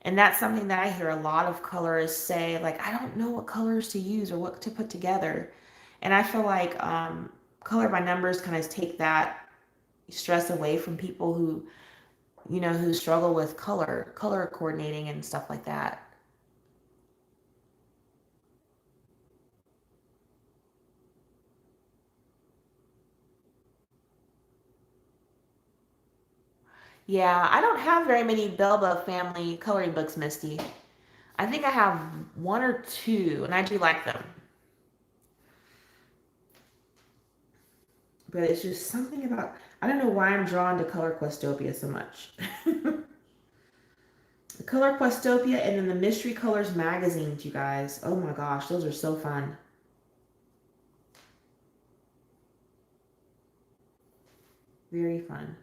that's something that I hear a lot of colorists say, like, I don't know what colors to use or what to put together. And I feel like color by numbers kind of take that stress away from people who, you know, who struggle with color coordinating and stuff like that. Yeah, I don't have very many Belva family coloring books, Misty. I think I have one or two, and I do like them. But it's just something about, I don't know why I'm drawn to Color Questopia so much. The Color Questopia and then the Mystery Colors magazines, you guys. Oh my gosh, those are so fun. Very fun.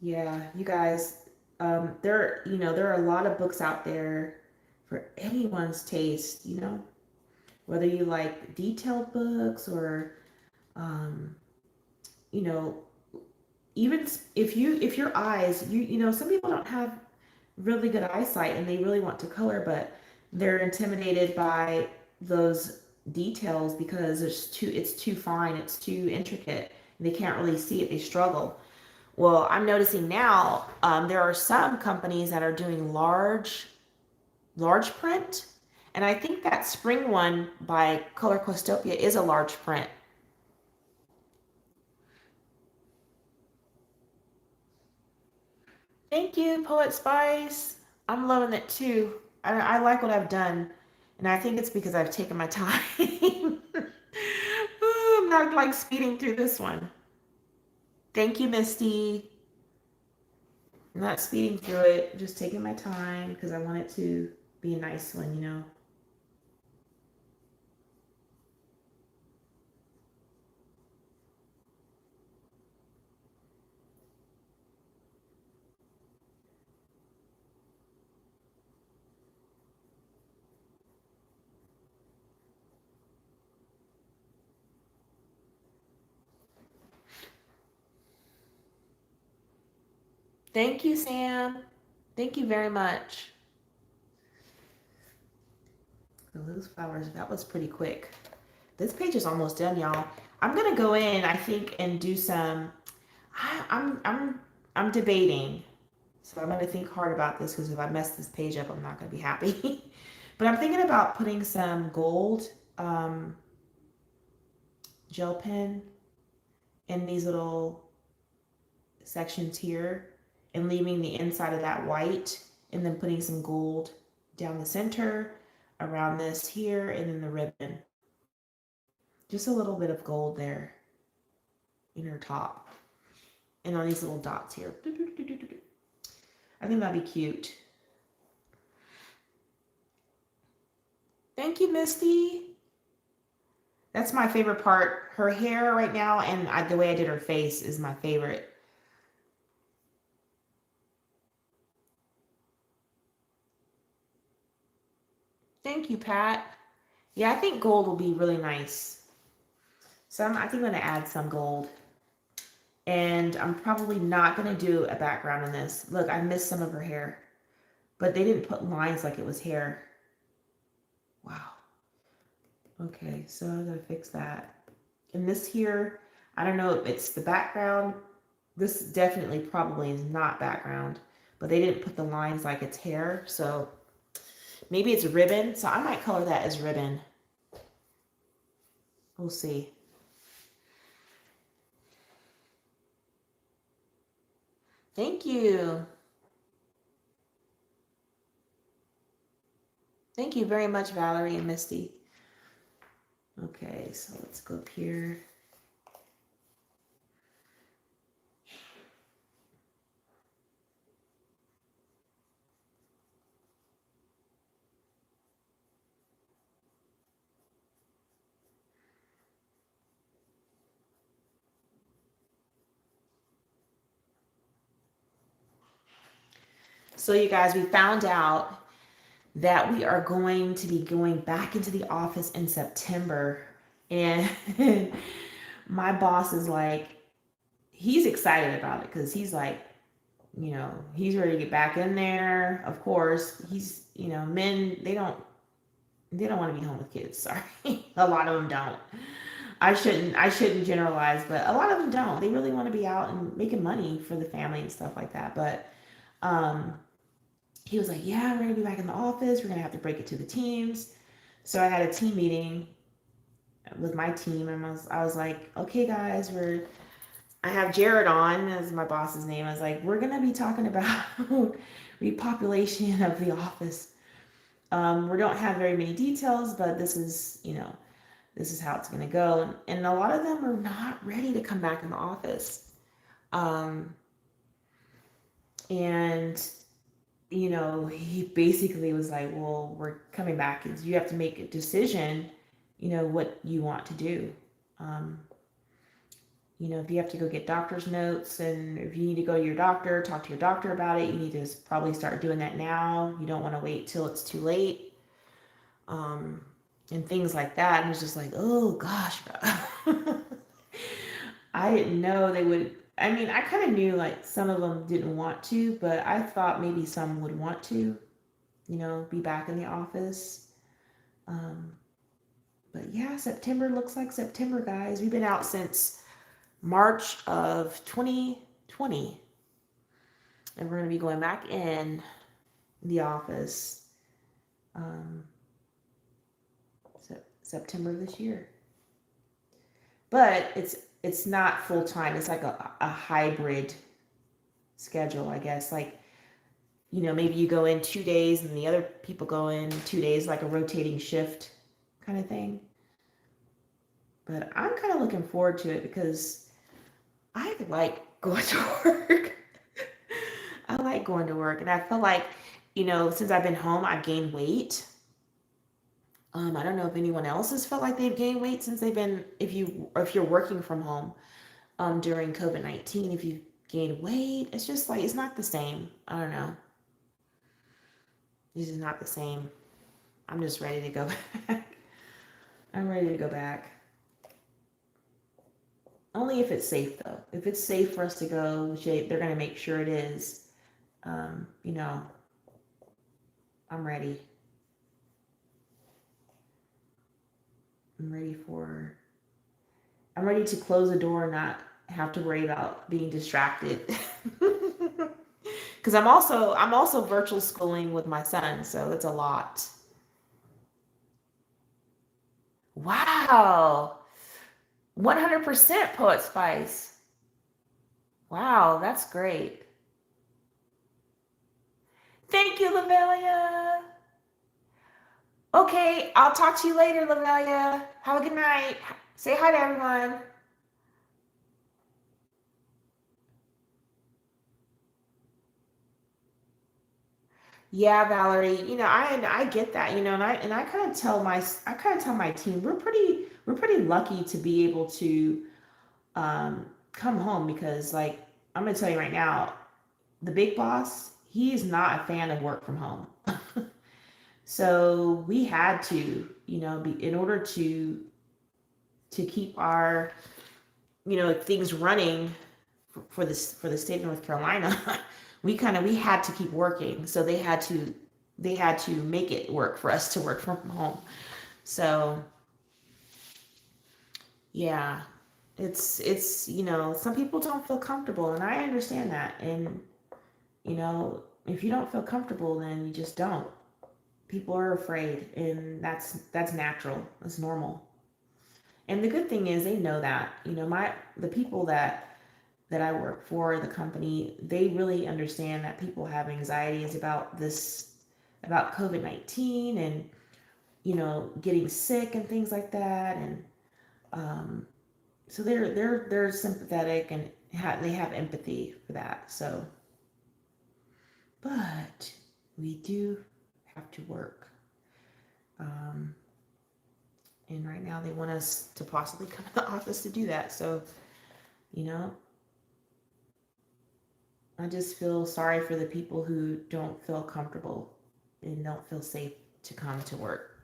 Yeah, you guys, there are a lot of books out there for anyone's taste, you know, whether you like detailed books or, um, you know, even if your eyes, you know, some people don't have really good eyesight and they really want to color, but they're intimidated by those details because it's too fine, it's too intricate, and they can't really see it, they struggle. Well, I'm noticing now there are some companies that are doing large print, and I think that spring one by Color Questopia is a large print. Thank you, Poet Spice. I'm loving it too. I like what I've done, and I think it's because I've taken my time. Ooh, I'm not like speeding through this one. Thank you, Misty. I'm not speeding through it, just taking my time because I want it to be a nice one, you know. Thank you, Sam. Thank you very much. The loose flowers, that was pretty quick. This page is almost done, y'all. I'm gonna go in, I think, and do some. I, I'm I'm I'm debating, so I'm gonna think hard about this because if I mess this page up, I'm not gonna be happy. But I'm thinking about putting some gold um, gel pen in these little sections here, and leaving the inside of that white, and then putting some gold down the center, around this here, and then the ribbon. Just a little bit of gold there in her top. And on these little dots here. I think that'd be cute. Thank you, Misty. That's my favorite part. Her hair right now and the way I did her face is my favorite. Thank you, Pat. Yeah, I think gold will be really nice. So I think I'm going to add some gold. And I'm probably not going to do a background on this. Look, I missed some of her hair. But they didn't put lines like it was hair. Wow. Okay, so I gotta fix that. And this here, I don't know if it's the background. This definitely probably is not background, but they didn't put the lines like it's hair. So maybe it's ribbon. So I might color that as ribbon. We'll see. Thank you. Thank you very much, Valerie and Misty. Okay, so let's go up here. So you guys, we found out that we are going to be going back into the office in September. And my boss is like, he's excited about it because he's like, you know, he's ready to get back in there. Of course, he's, you know, men, they don't want to be home with kids. Sorry. A lot of them don't. I shouldn't generalize, but a lot of them don't. They really want to be out and making money for the family and stuff like that. But he was like, yeah, we're going to be back in the office. We're going to have to break it to the teams. So I had a team meeting with my team, and I was like, okay, guys, I have Jared on as my boss's name. I was like, we're going to be talking about repopulation of the office. We don't have very many details, but this is, you know, this is how it's going to go. And a lot of them are not ready to come back in the office. And you know, he basically was like, well, we're coming back. You have to make a decision, you know, what you want to do. You know, if you have to go get doctor's notes and if you need to go to your doctor, talk to your doctor about it, you need to probably start doing that now. You don't want to wait till it's too late. And things like that. And it's just like, oh gosh. I didn't know they would. I mean, I kind of knew like some of them didn't want to, but I thought maybe some would want to, you know, be back in the office. But yeah, September looks like September, guys. We've been out since March of 2020. And we're going to be going back in the office September this year. But it's not full time. It's like a hybrid schedule, I guess. Like, you know, maybe you go in 2 days and the other people go in 2 days, like a rotating shift kind of thing. But I'm kind of looking forward to it because I like going to work. I like going to work. And I feel like, you know, since I've been home, I've gained weight. I don't know if anyone else has felt like they've gained weight since they've been, if you're working from home during COVID-19, if you've gained weight, it's just like, it's not the same. I don't know. This is not the same. I'm just ready to go back. I'm ready to go back. Only if it's safe, though. If it's safe for us to go, which they're going to make sure it is, you know, I'm ready. I'm ready to close the door and not have to worry about being distracted. Because I'm also virtual schooling with my son, so it's a lot. Wow. 100% Poet Spice. Wow, that's great. Thank you, Lavelia. Okay, I'll talk to you later, Lavelia. Have a good night. Say hi to everyone. Yeah, Valerie. I get that. And I kind of tell my team we're pretty lucky to be able to come home because like I'm gonna tell you right now, the big boss, he is not a fan of work from home. So we had to, in order to keep our, things running for the state of North Carolina, we had to keep working. So they had to make it work for us to work from home. So yeah, it's some people don't feel comfortable, and I understand that. And if you don't feel comfortable, then you just don't. People are afraid, and that's natural. That's normal. And the good thing is they know that. The people that I work for, the company, they really understand that people have anxieties about this, about COVID-19 and, getting sick and things like that. And um, so they're sympathetic and they have empathy for that. So, but we do have to work. Um, and right now they want us to possibly come to the office to do that. So, you know, I just feel sorry for the people who don't feel comfortable and don't feel safe to come to work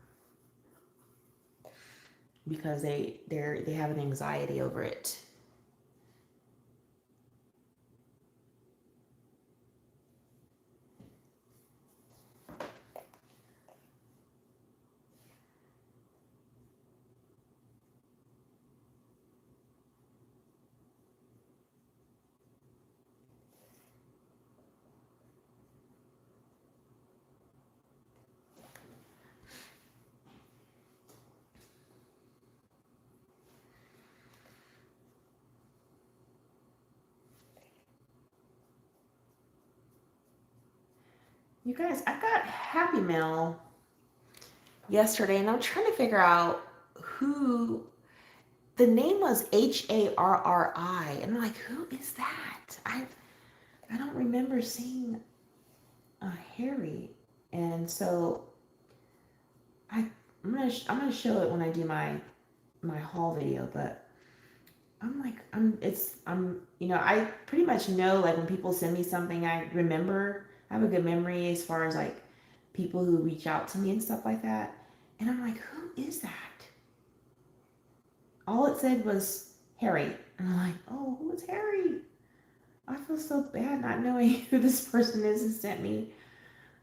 because they have an anxiety over it. You guys, I got Happy Mail yesterday and I'm trying to figure out who the name was Harri, and I'm like, who is that? I don't remember seeing a Harry, and so I I'm gonna show it when I do my haul video, but I'm like I pretty much know like when people send me something I remember. I have a good memory as far as like people who reach out to me and stuff like that. And I'm like, who is that? All it said was Harry. And I'm like, oh, who is Harry? I feel so bad not knowing who this person is who sent me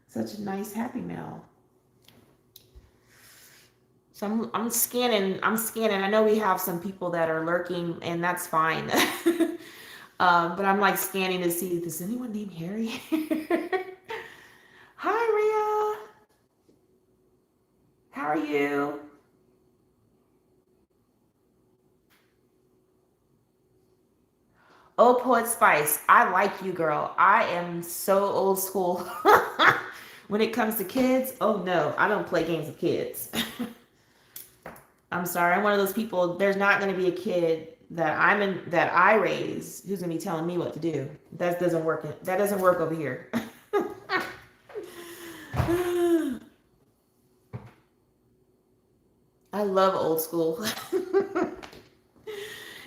such a nice Happy Mail. So I'm scanning. I know we have some people that are lurking, and that's fine. But I'm like scanning to see if there's anyone named Harry. Hi, Rhea. How are you? Oh, Poet Spice. I like you, girl. I am so old school. When it comes to kids, oh no, I don't play games with kids. I'm sorry. I'm one of those people. There's not going to be a kid that I raise who's going to be telling me what to do. That doesn't work. That doesn't work over here. I love old school.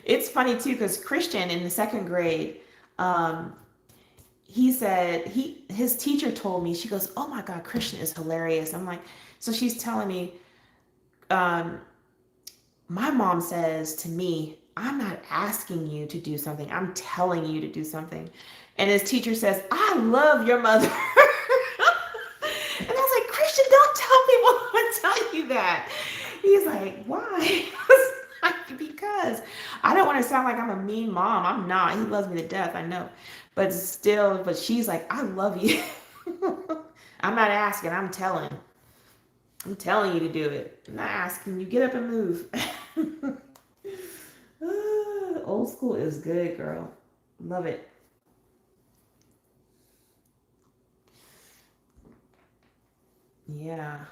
It's funny too because Christian in the second grade, um, he said his teacher told me, she goes, "Oh my God, Christian is hilarious." I'm like, so she's telling me, um, my mom says to me, "I'm not asking you to do something. I'm telling you to do something." And his teacher says, "I love your mother." And I was like, Christian, don't tell people to tell you that. He's like, why? I was like, because I don't want to sound like I'm a mean mom. I'm not. He loves me to death. I know. But still, but she's like, I love you. I'm not asking. I'm telling. I'm telling you to do it. I'm not asking you. Get up and move. Old school is good, girl. Love it. Yeah.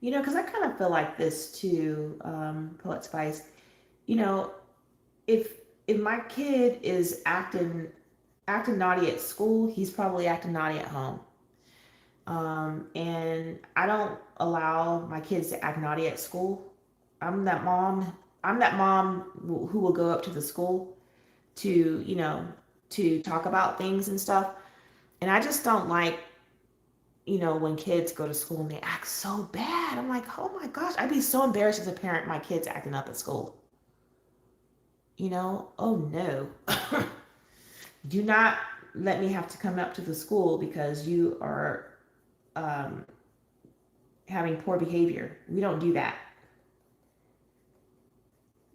Because I kind of feel like this too, Poet Spice. You know, if my kid is acting naughty at school, he's probably acting naughty at home. And I don't allow my kids to act naughty at school. I'm that mom. I'm that mom who will go up to the school to, to talk about things and stuff. And I just don't like, when kids go to school and they act so bad. I'm like, oh my gosh, I'd be so embarrassed as a parent, my kids acting up at school. Oh no. Do not let me have to come up to the school because you are um, having poor behavior. We don't do that.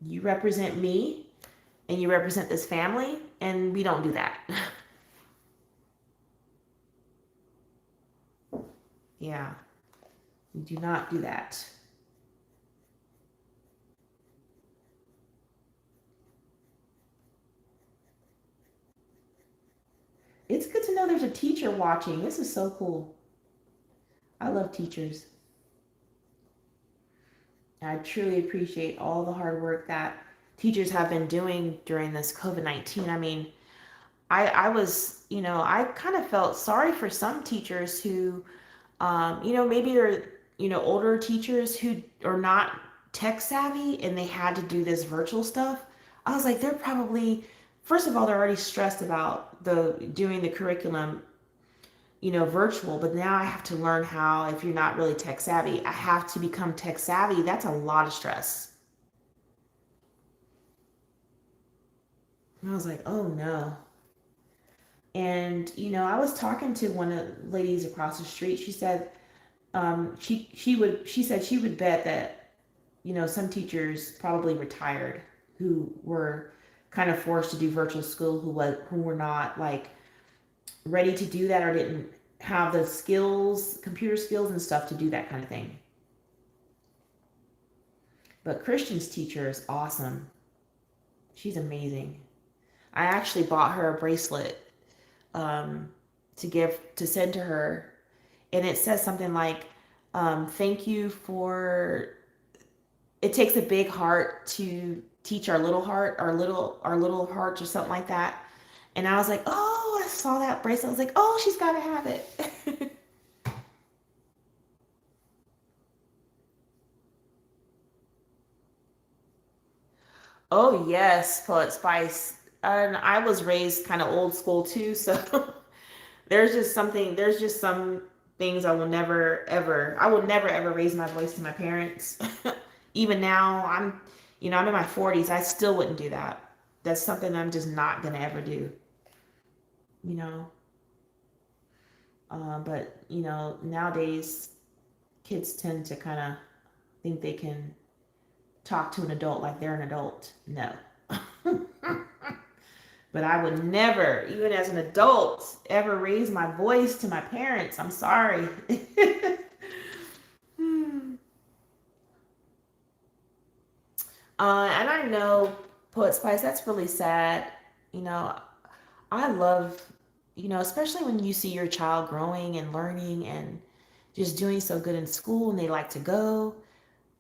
You represent me and you represent this family, and we don't do that. Yeah, we do not do that. It's good to know there's a teacher watching. This is so cool. I love teachers. I truly appreciate all the hard work that teachers have been doing during this COVID-19. I mean, I was, I kind of felt sorry for some teachers who, maybe they're, older teachers who are not tech savvy and they had to do this virtual stuff. I was like, they're probably, first of all, they're already stressed about doing the curriculum, virtual, but now I have to learn how, if you're not really tech savvy, I have to become tech savvy. That's a lot of stress. And I was like, oh no. And I was talking to one of the ladies across the street. She said she said she would bet that some teachers probably retired who were kind of forced to do virtual school, who were not like ready to do that or didn't have the skills, computer skills and stuff to do that kind of thing. But Christian's teacher is awesome. She's amazing. I actually bought her a bracelet um, to send to her, and it says something like, "Thank you for." It takes a big heart to teach our little heart, our little hearts, or something like that. And I was like, "Oh!" I saw that bracelet. I was like, "Oh, she's got to have it." Oh yes, Poet Spice. And I was raised kind of old school too, so there's just some things I will never ever raise my voice to my parents. Even now, I'm in my 40s, I still wouldn't do that. That's something I'm just not gonna ever do, you know. But nowadays kids tend to kind of think they can talk to an adult like they're an adult. No. But I would never, even as an adult, ever raise my voice to my parents. I'm sorry. And I know, Poet Spice, that's really sad. You know, I love, especially when you see your child growing and learning and just doing so good in school and they like to go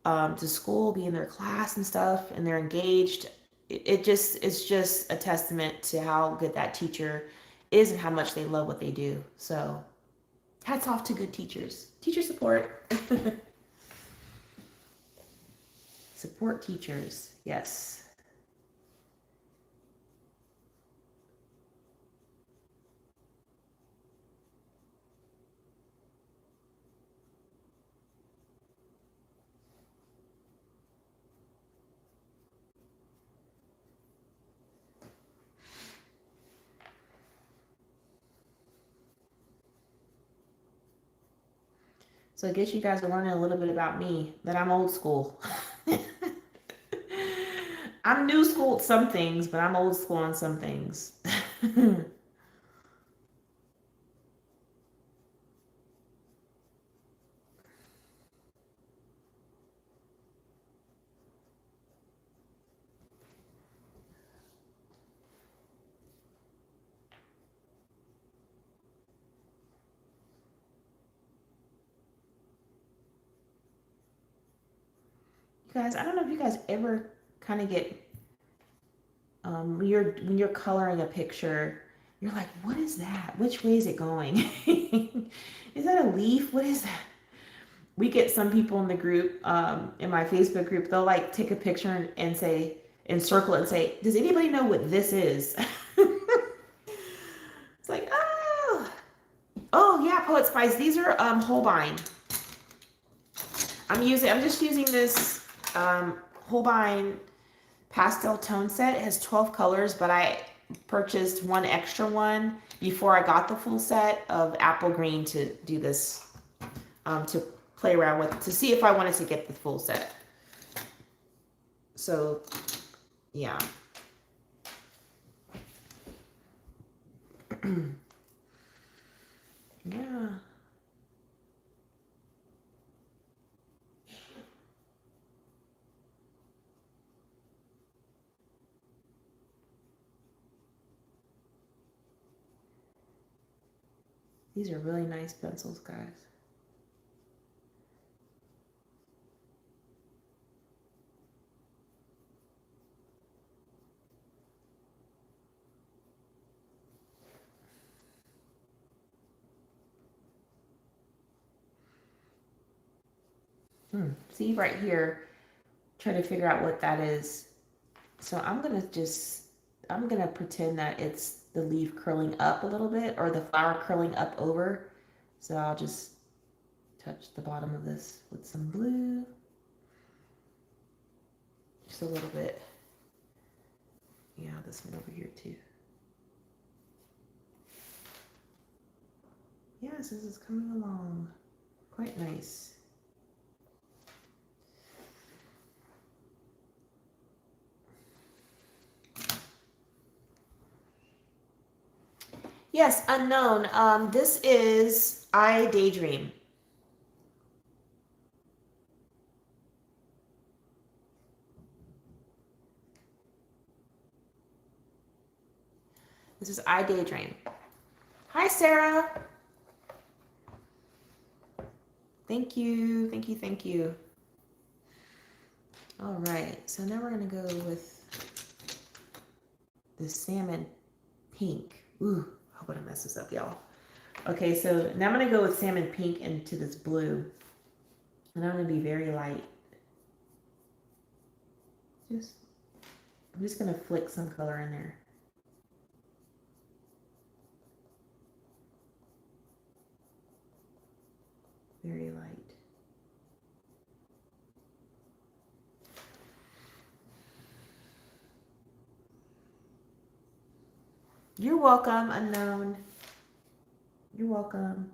to school, be in their class and stuff, and they're engaged. It's just a testament to how good that teacher is and how much they love what they do. So hats off to good teachers. Teacher support. Support teachers. Yes. So I guess you guys are learning a little bit about me, that I'm old school. I'm new school at some things, but I'm old school on some things. guys, I don't know if you guys ever kind of get when you're coloring a picture, you're like, what is that? Which way is it going? Is that a leaf? What is that? We get some people in the group, in my Facebook group, they'll like take a picture and say, and circle it and say, does anybody know what this is? It's like, oh yeah, Poet Spice. These are Holbein. I'm just using this Holbein pastel tone set. It has 12 colors, but I purchased one extra one before I got the full set of apple green to do this, to play around with, to see if I wanted to get the full set. So, yeah. Yeah. These are really nice pencils, guys. See right here, try to figure out what that is. So I'm gonna pretend that it's the leaf curling up a little bit, or the flower curling up over. So I'll just touch the bottom of this with some blue. Just a little bit. Yeah, this one over here too. Yes, this is coming along quite nice. Yes, unknown. This is I Daydream. This is I Daydream. Hi, Sarah. Thank you, thank you, thank you. All right, so now we're gonna go with the salmon pink. Ooh, I hope I don't mess this up, y'all. Okay, so now I'm gonna go with salmon pink into this blue. And I'm gonna be very light. I'm just gonna flick some color in there. Very light. You're welcome, unknown. You're welcome.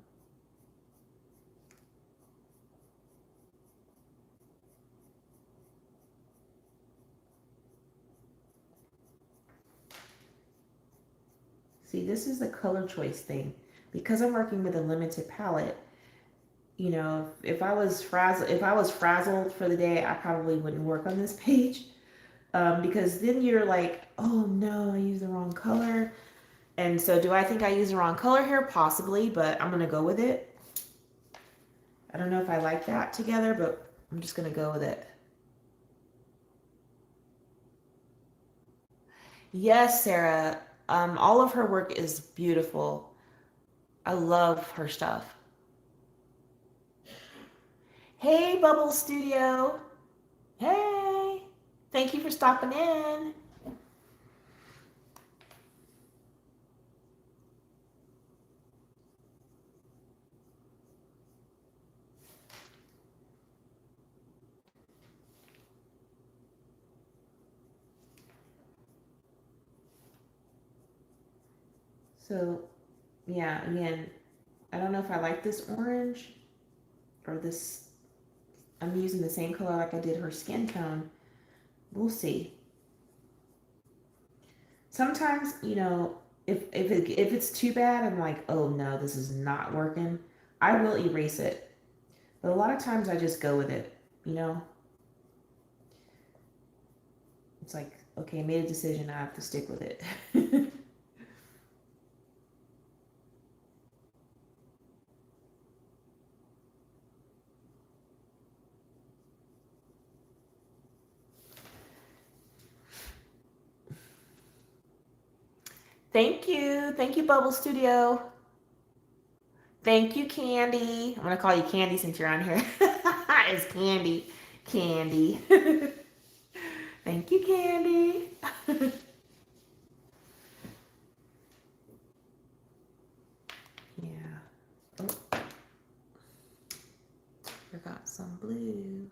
See, this is the color choice thing. Because I'm working with a limited palette, you know, if I was frazzled for the day, I probably wouldn't work on this page. Because then you're like, oh no, I used the wrong color. And so do I think I used the wrong color here? Possibly, but I'm gonna go with it. I don't know if I like that together, but I'm just gonna go with it. Yes, Sarah. All of her work is beautiful. I love her stuff. Hey, Bubble Studio. Hey. Thank you for stopping in. So, yeah, again, I don't know if I like this orange or this. I'm using the same color like I did her skin tone. We'll see. Sometimes, you know, if it's too bad, I'm like, oh no, this is not working. I will erase it. But a lot of times I just go with it, you know? It's like, okay, I made a decision, I have to stick with it. Thank you. Thank you, Bubble Studio. Thank you, Candy. I'm going to call you Candy since you're on here. It's Candy. Candy. Thank you, Candy. Yeah. Oh, forgot some blue.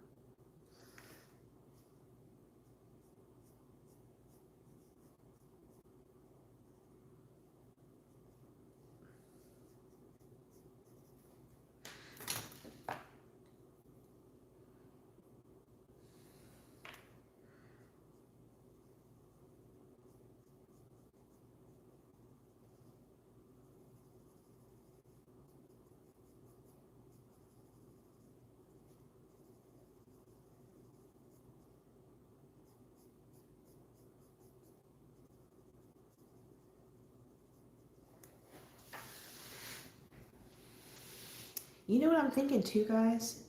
You know what I'm thinking too, guys?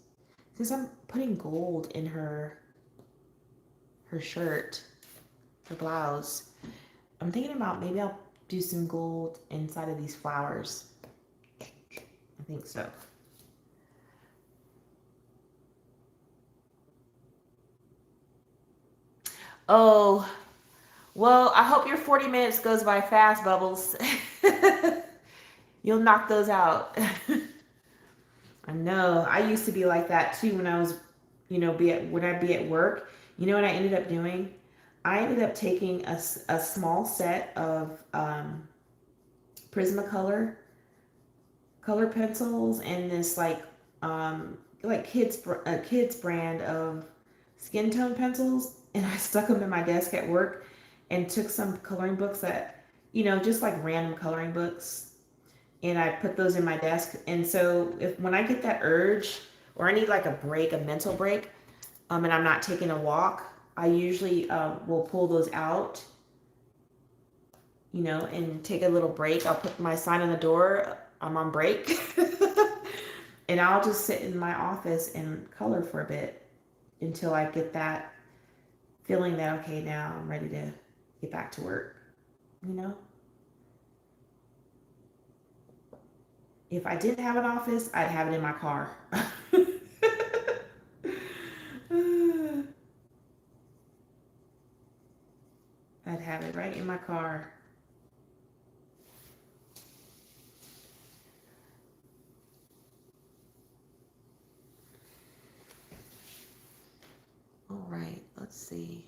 Since I'm putting gold in her shirt, her blouse, I'm thinking about maybe I'll do some gold inside of these flowers. I think so. Oh, well, I hope your 40 minutes goes by fast, Bubbles. You'll knock those out. I know. I used to be like that too when I was, when I'd be at work. You know what I ended up doing? I ended up taking a small set of Prismacolor color pencils and this like kids brand of skin tone pencils, and I stuck them in my desk at work and took some coloring books that, just like random coloring books, and I put those in my desk. And so if when I get that urge or I need like a break, a mental break, and I'm not taking a walk, I usually will pull those out, and take a little break. I'll put my sign on the door, I'm on break. And I'll just sit in my office and color for a bit until I get that feeling that, okay, now I'm ready to get back to work, you know? If I didn't have an office, I'd have it in my car. I'd have it right in my car. All right, let's see.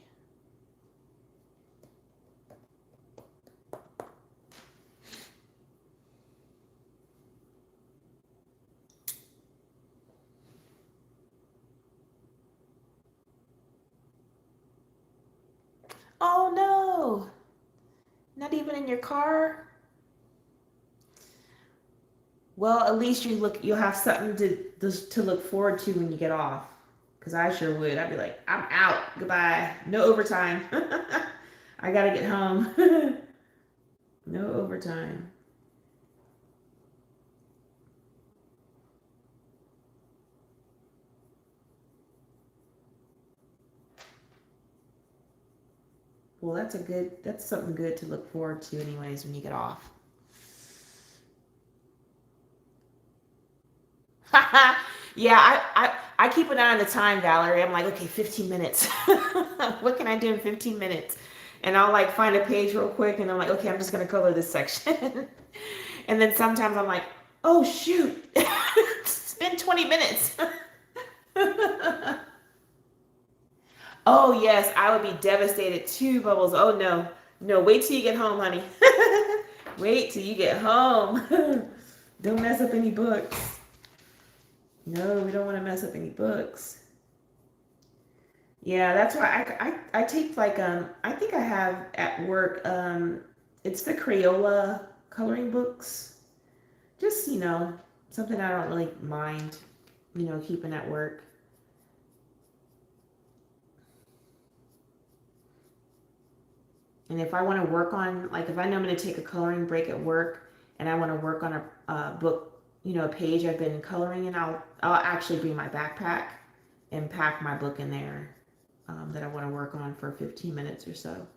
Oh no, not even in your car? Well, at least you'll have something to look forward to when you get off. Cause I sure would. I'd be like, I'm out. Goodbye. No overtime. I gotta get home. No overtime. Well, that's something good to look forward to anyways when you get off. Yeah, I keep an eye on the time, Valerie. I'm like, okay, 15 minutes. What can I do in 15 minutes? And I'll like find a page real quick and I'm like, okay, I'm just gonna color this section. And then sometimes I'm like, oh shoot, it's been 20 minutes. Oh yes, I would be devastated too, Bubbles. Oh no. No, wait till you get home, honey. Wait till you get home. Don't mess up any books. No, we don't want to mess up any books. Yeah, that's why I take like I think I have at work it's the Crayola coloring books. Just, something I don't really mind, keeping at work. And if I want to work on, like, if I know I'm going to take a coloring break at work and I want to work on a book, a page I've been coloring in, I'll actually bring my backpack and pack my book in there that I want to work on for 15 minutes or so.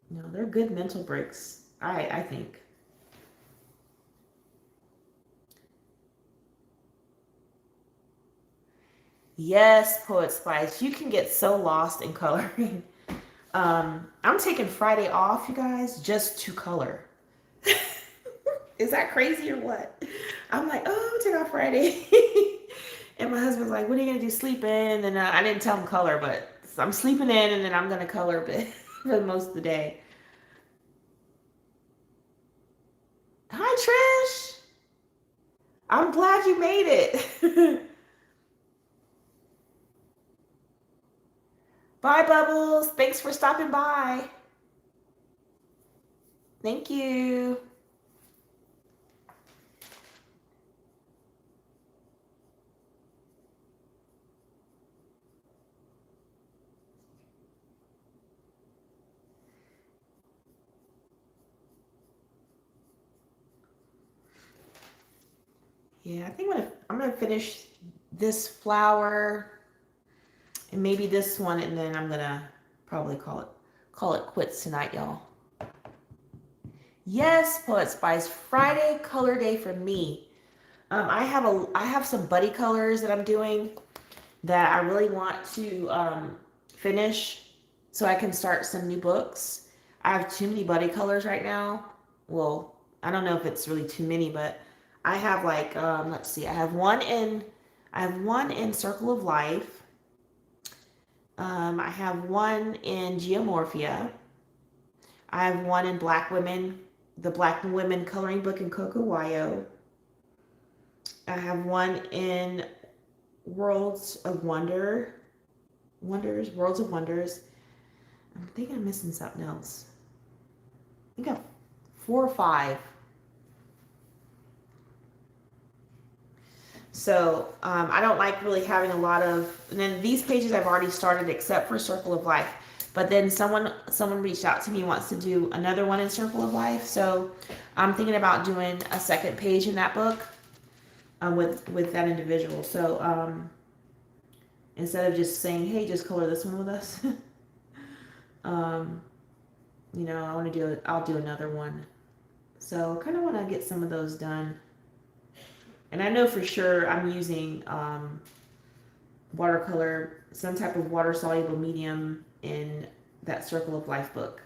You know, they're good mental breaks, I think. Yes, Poet Spice, you can get so lost in coloring. I'm taking Friday off, you guys, just to color. Is that crazy or what? I'm like, oh, I'm taking off Friday. And my husband's like, what are you going to do? Sleep in? And I didn't tell him color, but I'm sleeping in and then I'm going to color a bit for most of the day. Hi, Trish. I'm glad you made it. Bye, Bubbles. Thanks for stopping by. Thank you. Yeah, I think I'm gonna finish this flower and maybe this one, and then I'm gonna probably call it quits tonight, y'all. Yes, Poet Spice. Friday color day for me. I have some buddy colors that I'm doing that I really want to finish so I can start some new books. I have too many buddy colors right now. Well, I don't know if it's really too many, but I have like let's see, I have one in Circle of Life. I have one in Geomorphia. I have one in Black Women, the Black Women coloring book in Coco Wayo. I have one in Worlds of Worlds of Wonders. I think I'm missing something else. I think I have 4 or 5. So I don't like really having a lot of. And then these pages I've already started, except for Circle of Life. But then someone reached out to me, wants to do another one in Circle of Life. So I'm thinking about doing a second page in that book with that individual. So instead of just saying, hey, just color this one with us, um, I'll do another one. So kind of want to get some of those done. And I know for sure I'm using watercolor, some type of water soluble medium in that Circle of Life book.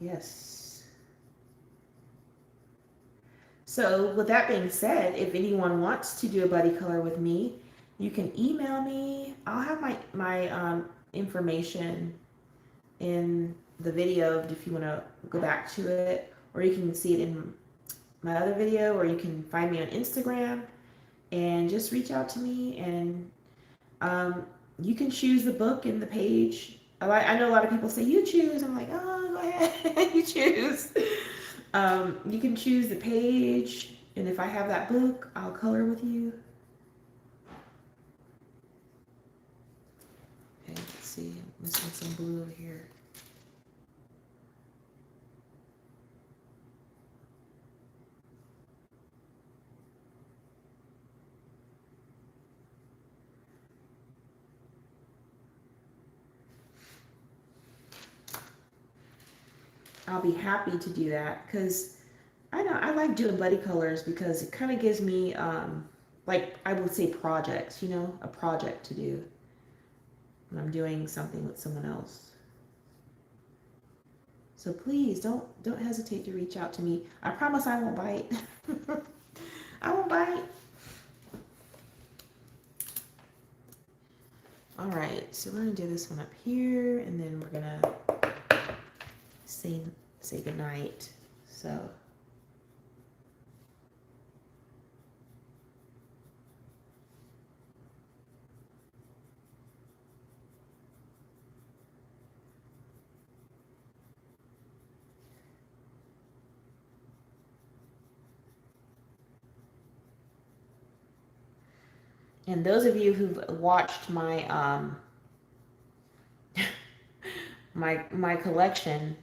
Yes. So with that being said, if anyone wants to do a buddy color with me, you can email me. I'll have my information in the video if you want to go back to it, or you can see it in my other video, or you can find me on Instagram and just reach out to me, and you can choose the book and the page. I know a lot of people say you choose. I'm like, oh, go ahead, you choose. You can choose the page, and if I have that book, I'll color with you. Okay, let's see. I'm missing some blue over here. I'll be happy to do that because I know I like doing buddy colors because it kind of gives me like I would say projects, a project to do when I'm doing something with someone else. So please don't hesitate to reach out to me. I promise I won't bite. I won't bite. All right, so we're gonna do this one up here, and then we're gonna say goodnight. So. And those of you who've watched my my collection,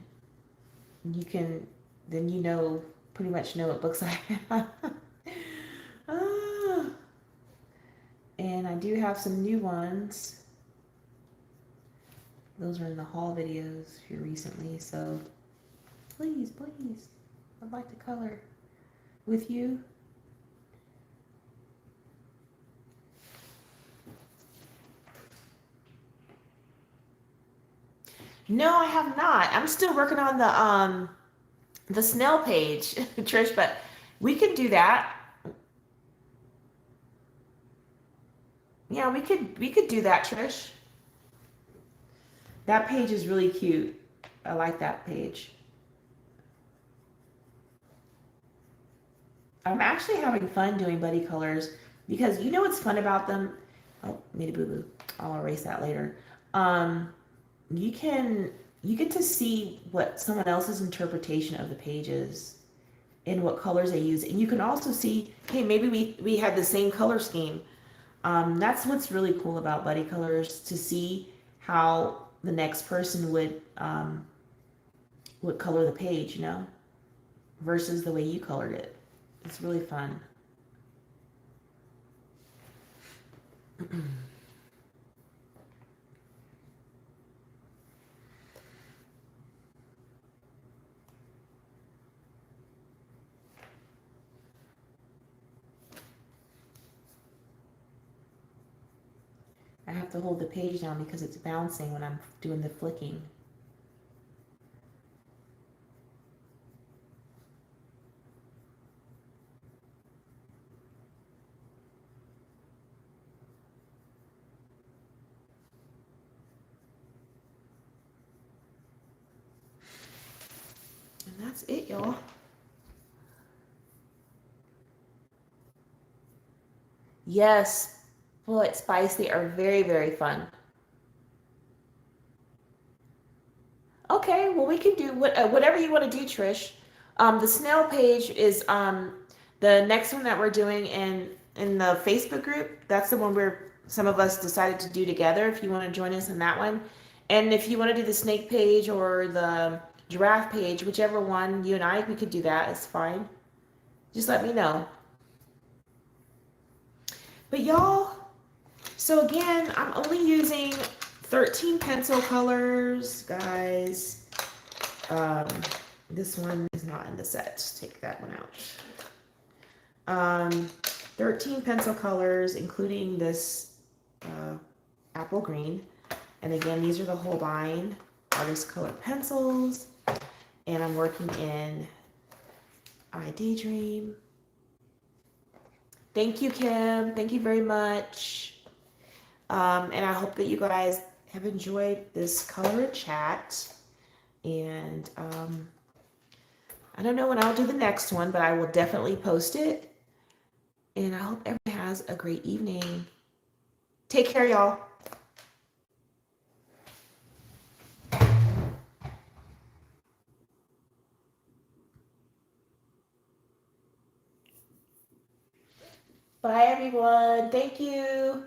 you can, then you know, pretty much know what books I have. Ah, and I do have some new ones. Those are in the haul videos here recently, so please, I'd like to color with you. No, I have not. I'm still working on the snail page, Trish, but we could do that. Yeah, we could do that, Trish. That page is really cute. I like that page. I'm actually having fun doing buddy colors because you know what's fun about them? Oh, made a boo-boo. I'll erase that later. Um, you can you get to see what someone else's interpretation of the pages and what colors they use. And you can also see, hey, maybe we had the same color scheme. That's what's really cool about buddy colors, to see how the next person would color the page, you know, versus the way you colored it. It's really fun. I have to hold the page down because it's bouncing when I'm doing the flicking. And that's it, y'all. Yes, bullet spice. They are very, very fun. Okay, well we can do whatever you want to do, Trish. The snail page is the next one that we're doing in the Facebook group. That's the one where some of us decided to do together. If you want to join us in that one, and if you want to do the snake page or the giraffe page, whichever one you and I we could do that. It's fine. Just let me know. But y'all, so again, I'm only using 13 pencil colors, guys. Um, this one is not in the set. Take that one out. 13 pencil colors, including this apple green. And again, these are the Holbein artist color pencils. And I'm working in I Daydream. Thank you, Kim. Thank you very much. And I hope that you guys have enjoyed this color chat. And I don't know when I'll do the next one, but I will definitely post it. And I hope everyone has a great evening. Take care, y'all. Bye, everyone. Thank you.